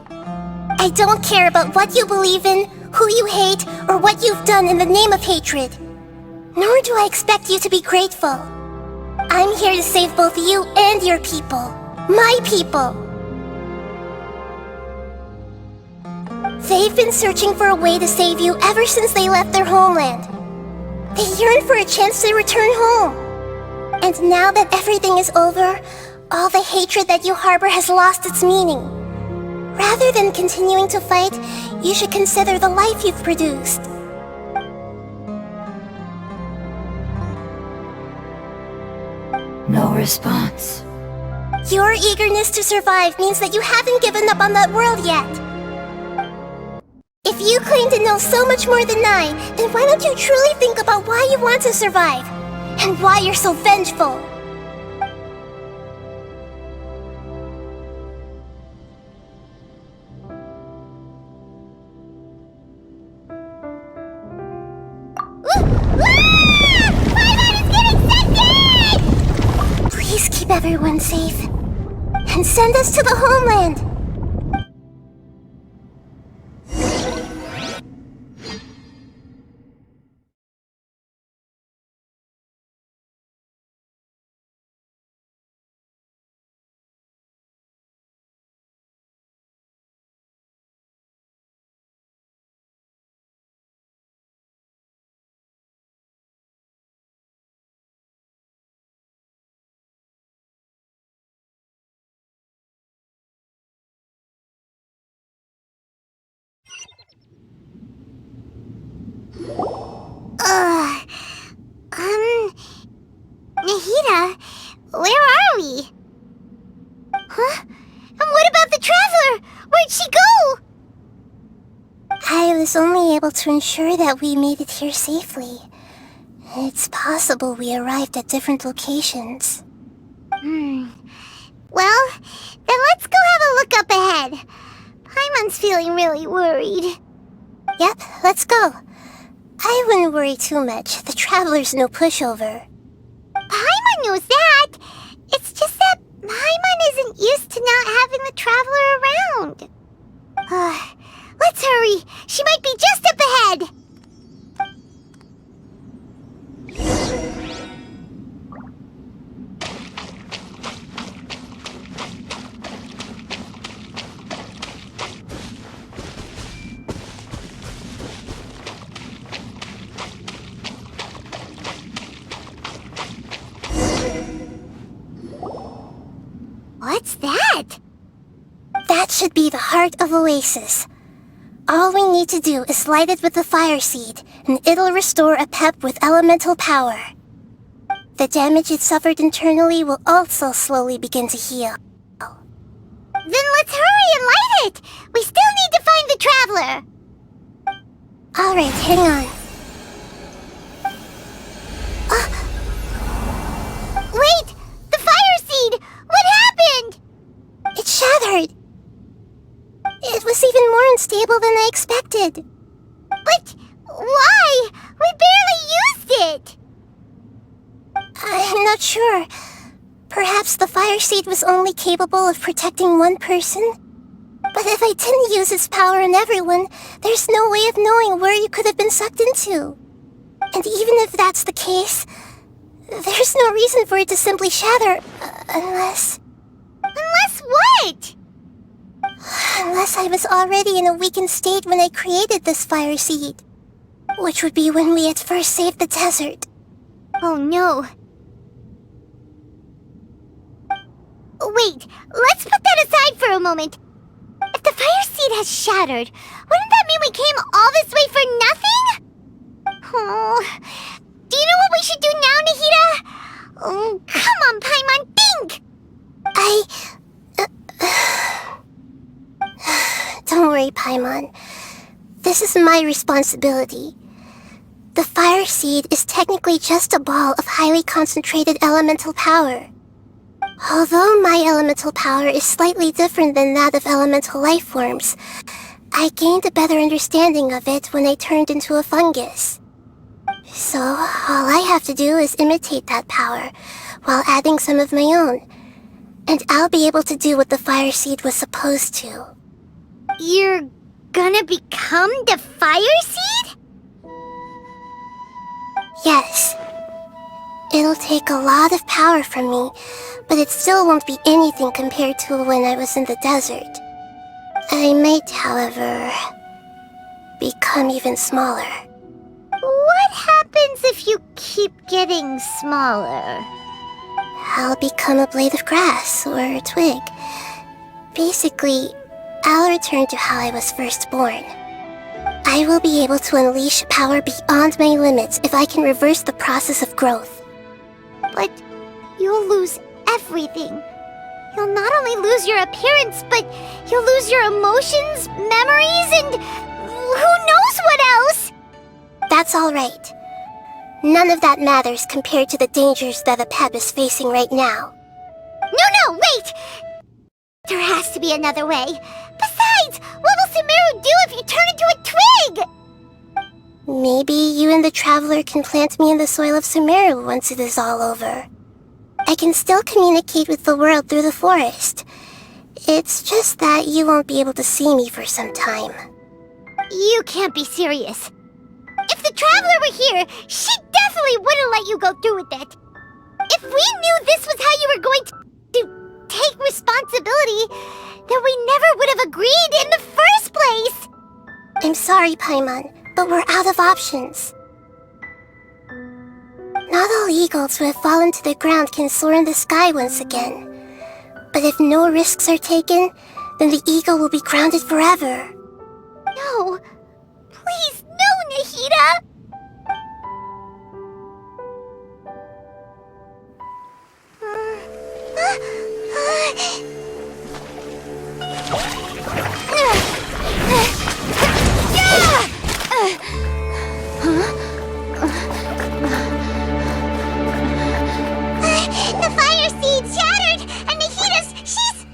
I don't care about what you believe in, who you hate, or what you've done in the name of hatred. Nor do I expect you to be grateful. I'm here to save both you and your people. My people. They've been searching for a way to save you ever since they left their homeland. They yearn for a chance to return home. And now that everything is over, all the hatred that you harbor has lost its meaning. Rather than continuing to fight, you should consider the life you've produced. No response. Your eagerness to survive means that you haven't given up on that world yet. If you claim to know so much more than I, then why don't you truly think about why you want to survive? And why you're so vengeful? Paimon is getting sucked in! everyone safe and send us to the homeland. Nahida, where are we? Huh? And what about the Traveler? Where'd she go? I was only able to ensure that we made it here safely. It's possible we arrived at different locations. Well, then let's go have a look up ahead. Paimon's feeling really worried. Yep, let's go. I wouldn't worry too much. The Traveler's no pushover. Paimon knows that. It's just that Paimon isn't used to not having the Traveler around. Let's hurry. She might be just up ahead. What's that? That should be the heart of Oasis. All we need to do is light it with the fire seed, and it'll restore a pep with elemental power. The damage it suffered internally will also slowly begin to heal. Then let's hurry and light it! We still need to find the Traveler! Alright, hang on. Wait! The fire seed! What happened? It shattered! It was even more unstable than I expected. But why? We barely used it! I'm not sure. Perhaps the fire seed was only capable of protecting one person? But if I didn't use its power on everyone, there's no way of knowing where you could have been sucked into. And even if that's the case, there's no reason for it to simply shatter, unless... Unless what? Unless I was already in a weakened state when I created this fire seed. Which would be when we had first saved the desert. Oh no. Wait, let's put that aside for a moment. If the fire seed has shattered, wouldn't that mean we came all this way for nothing? Oh, do you know what we should do now, Nahida? Oh, come on, Paimon, think! Don't worry, Paimon. This is my responsibility. The fire seed is technically just a ball of highly concentrated elemental power. Although my elemental power is slightly different than that of elemental life forms, I gained a better understanding of it when I turned into a fungus. So, all I have to do is imitate that power, while adding some of my own. And I'll be able to do what the fire seed was supposed to. You're gonna become the fire seed? Yes. It'll take a lot of power from me, but it still won't be anything compared to when I was in the desert. I might, however, become even smaller. What happens if you keep getting smaller? I'll become a blade of grass or a twig. Basically, I'll return to how I was first born. I will be able to unleash power beyond my limits if I can reverse the process of growth. But you'll lose everything. You'll not only lose your appearance, but you'll lose your emotions, memories, and who knows what else? That's all right. None of that matters compared to the dangers that the Pep is facing right now. No, wait! There has to be another way. Besides, what will Sumeru do if you turn into a twig? Maybe you and the Traveler can plant me in the soil of Sumeru once it is all over. I can still communicate with the world through the forest. It's just that you won't be able to see me for some time. You can't be serious. If the Traveler were here, she definitely wouldn't let you go through with it. If we knew this was how you were going to take responsibility, then we never would have agreed in the first place! I'm sorry, Paimon, but we're out of options. Not all eagles who have fallen to the ground can soar in the sky once again. But if no risks are taken, then the eagle will be grounded forever. No. Please, no, Nahida! The fire seed shattered, and she's...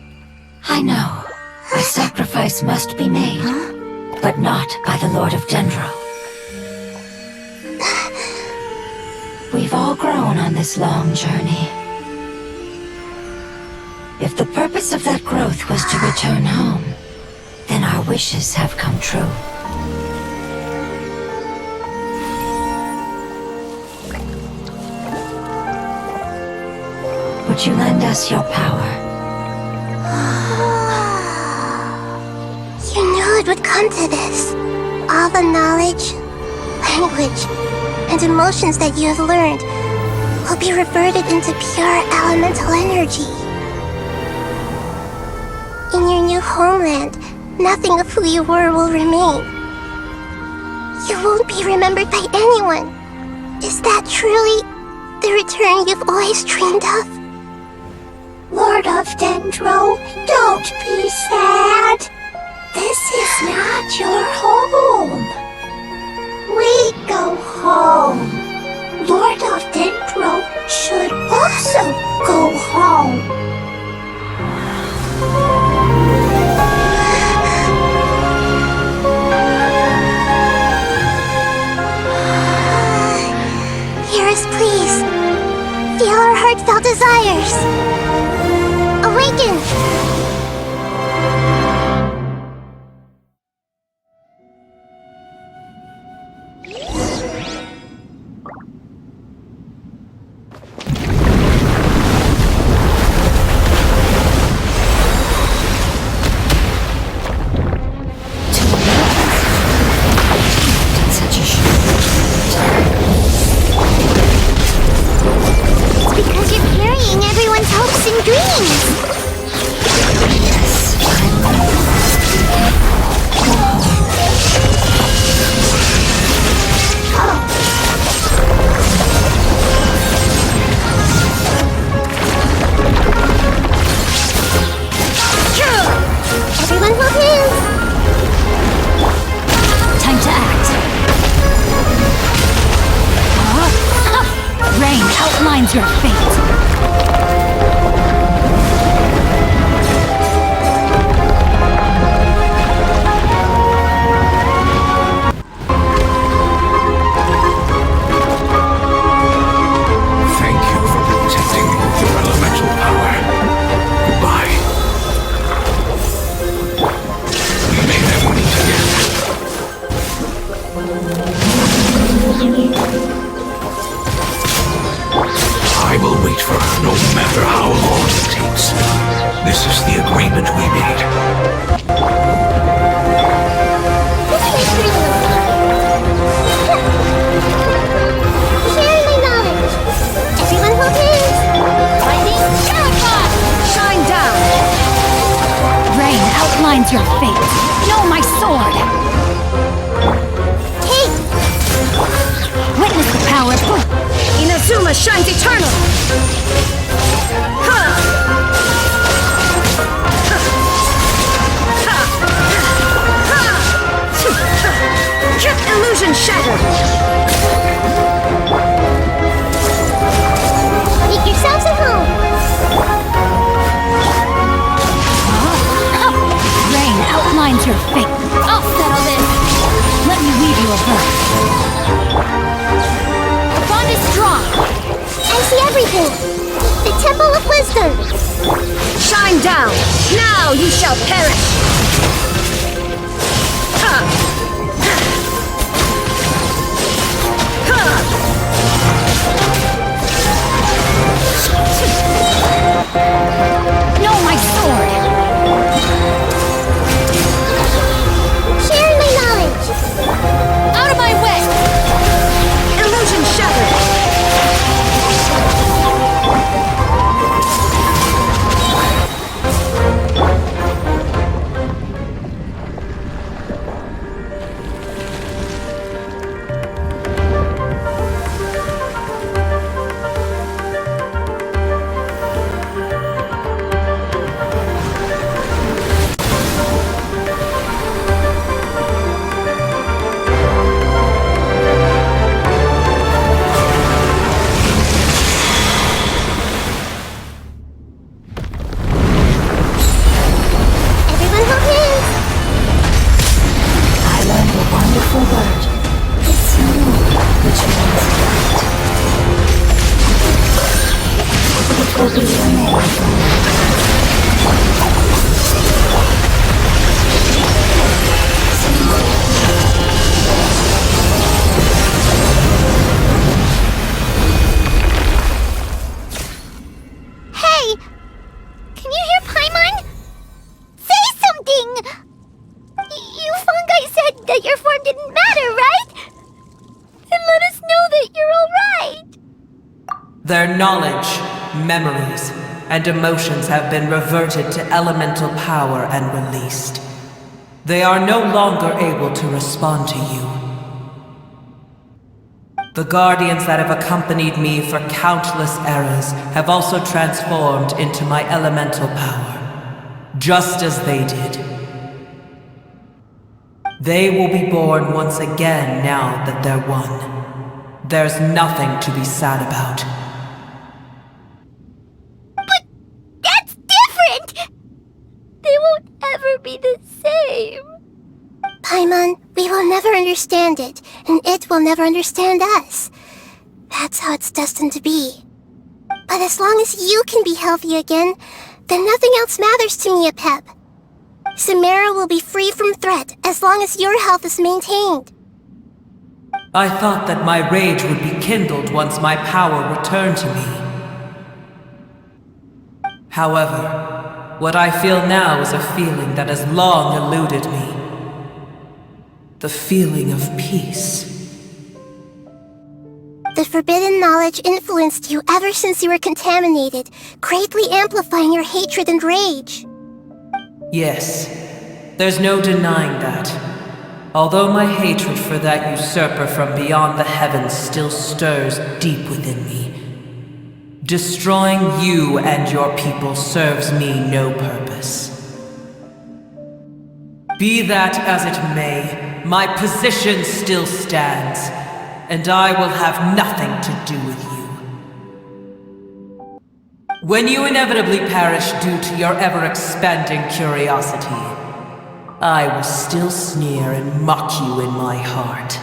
I know. A sacrifice must be made, but not by the Lord of Dendro. We've all grown on this long journey. If the purpose of that growth was to return home, then our wishes have come true. Would you lend us your power? You knew it would come to this. All the knowledge, language, and emotions that you have learned will be reverted into pure elemental energy. In your new homeland, nothing of who you were will remain. You won't be remembered by anyone. Is that truly the return you've always dreamed of? Lord of Dendro, don't be sad. This is not your home. We go home. Lord of Dendro should also go home. Hear us, please. Feel our heartfelt desires. Awaken! Because you're carrying everyone's hopes and dreams. Everyone hold hands! Time to act. Rain outlines your fate. Thank you for protecting me with your elemental power. Goodbye. We may never meet again. I will wait for her no matter how long it takes. This is the agreement we made. Share my knowledge! Everyone hold hands! Lightning jackpot! Shine down! Rain outlines your fate. Know my sword! Take! Witness the power of... Inazuma shines eternal! Illusion shattered! Make yourselves at home! Rain outlines your fate. I'll settle this. Let me weave you a verse. The bond is strong. I see everything! The temple Now you shall perish! Ha! No, my sword! Share my knowledge! Out of my way! Illusion shattered! Everyone hold hands! I learned a wonderful word. It's smooth, which means flat. It will be your name. Hey! Can you hear Paimon? Say something! You fungi said that your form didn't matter, right? Then let us know that you're alright! Their knowledge, memories, and emotions have been reverted to elemental power and released. They are no longer able to respond to you. The guardians that have accompanied me for countless eras have also transformed into my elemental power, just as they did. They will be born once again now that they're one. There's nothing to be sad about. That's different! They won't ever be the same. Paimon, we will never understand it, and it will never understand us. That's how it's destined to be. But as long as you can be healthy again, then nothing else matters to me, Apep. Samara will be free from threat as long as your health is maintained. I thought that my rage would be kindled once my power returned to me. However, what I feel now is a feeling that has long eluded me. The feeling of peace. The forbidden knowledge influenced you ever since you were contaminated, greatly amplifying your hatred and rage. Yes, there's no denying that. Although my hatred for that usurper from beyond the heavens still stirs deep within me, destroying you and your people serves me no purpose. Be that as it may, my position still stands, and I will have nothing to do with you. When you inevitably perish due to your ever-expanding curiosity, I will still sneer and mock you in my heart.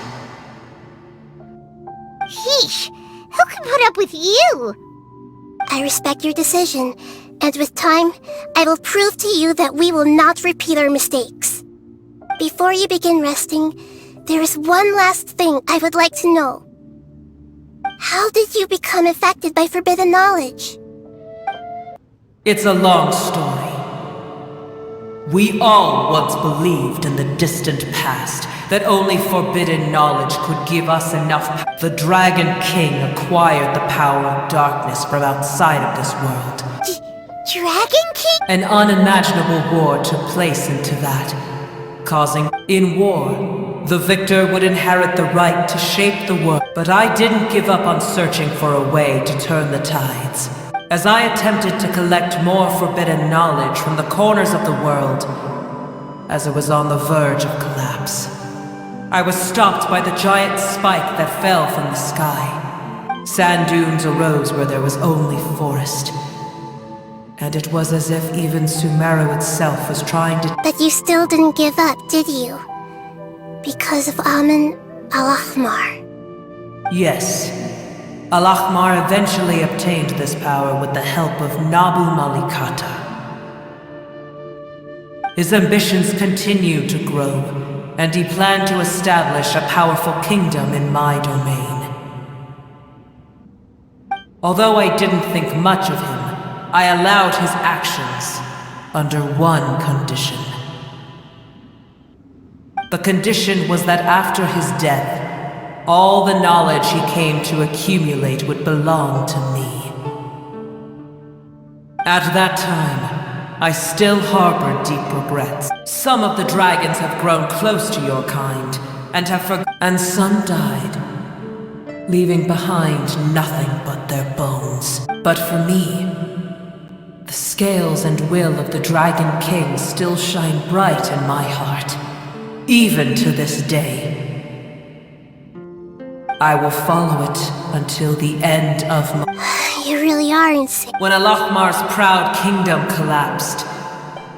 Yeesh! Who can put up with you? I respect your decision, and with time, I will prove to you that we will not repeat our mistakes. Before you begin resting, there is one last thing I would like to know. How did you become affected by forbidden knowledge? It's a long story. We all once believed in the distant past that only forbidden knowledge could give us enough power. The Dragon King acquired the power of darkness from outside of this world. Dragon King? An unimaginable war took place into that, causing... In war, the victor would inherit the right to shape the world. But I didn't give up on searching for a way to turn the tides. As I attempted to collect more forbidden knowledge from the corners of the world, as it was on the verge of collapse, I was stopped by the giant spike that fell from the sky. Sand dunes arose where there was only forest. And it was as if even Sumeru itself was trying to... But you still didn't give up, did you? Because of Amun Al-Ahmar. Yes. Al-Ahmar eventually obtained this power with the help of Nabu Malikata. His ambitions continued to grow, and he planned to establish a powerful kingdom in my domain. Although I didn't think much of him, I allowed his actions under one condition. The condition was that after his death, all the knowledge he came to accumulate would belong to me. At that time, I still harbored deep regrets. Some of the dragons have grown close to your kind, and and some died, leaving behind nothing but their bones. But for me, the scales and will of the Dragon King still shine bright in my heart, even to this day. I will follow it until the end of my... You really are insane. When Alachmar's proud kingdom collapsed,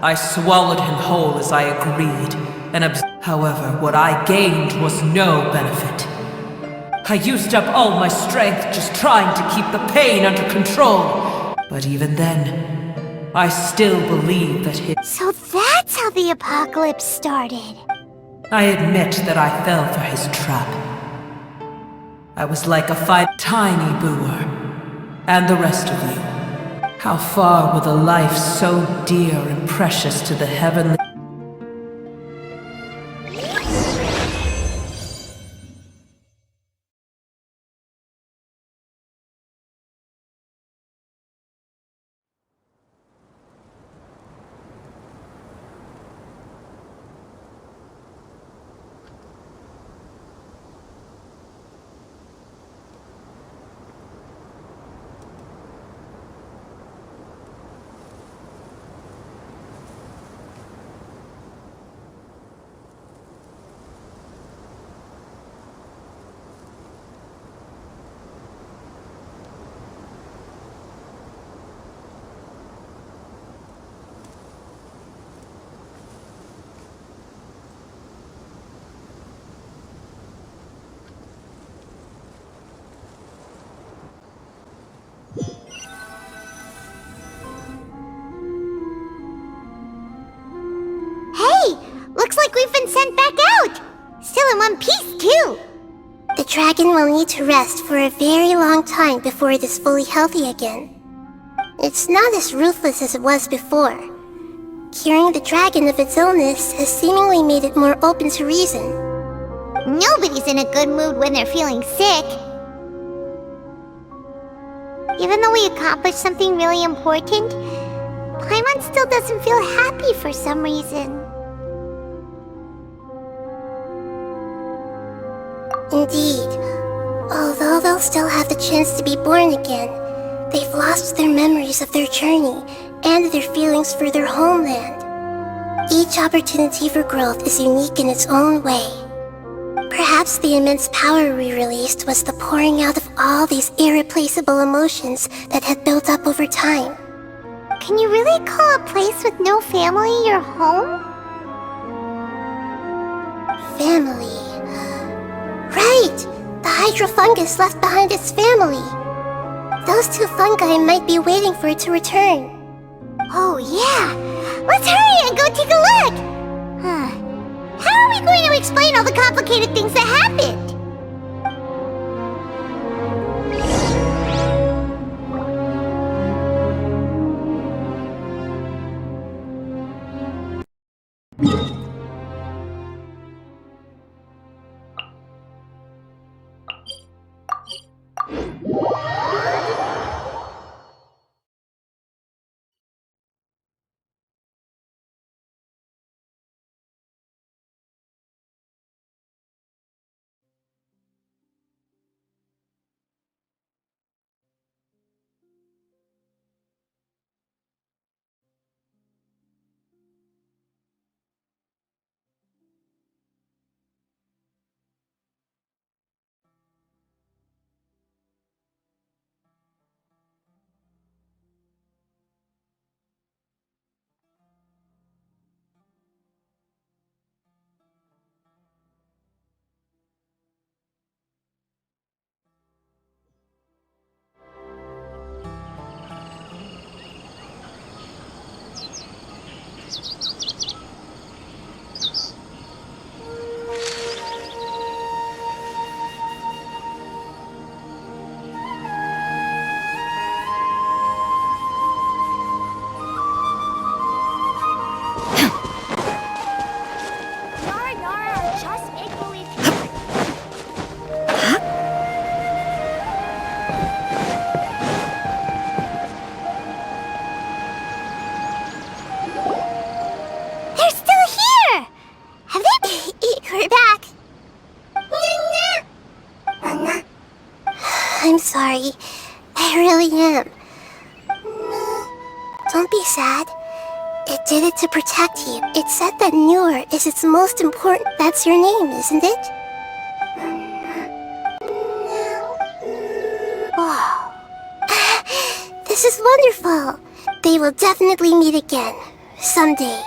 I swallowed him whole as I agreed, and however, what I gained was no benefit. I used up all my strength just trying to keep the pain under control. But even then, I still believe that So that's how the apocalypse started. I admit that I fell for his trap. I was like a tiny Booer, and the rest of you. How far will a life so dear and precious to the heavenly... Looks like we've been sent back out! Still in one piece, too! The dragon will need to rest for a very long time before it is fully healthy again. It's not as ruthless as it was before. Curing the dragon of its illness has seemingly made it more open to reason. Nobody's in a good mood when they're feeling sick. Even though we accomplished something really important, Paimon still doesn't feel happy for some reason. Indeed. Although they'll still have the chance to be born again, they've lost their memories of their journey and their feelings for their homeland. Each opportunity for growth is unique in its own way. Perhaps the immense power we released was the pouring out of all these irreplaceable emotions that had built up over time. Can you really call a place with no family your home? Family. Right! The hydrofungus left behind its family. Those two fungi might be waiting for it to return. Oh yeah! Let's hurry and go take a look! How are we going to explain all the complicated things that happened? sorry. I really am. Don't be sad. It did it to protect you. It said that Newer is its most important. That's your name, isn't it? Wow. This is wonderful. They will definitely meet again. Someday.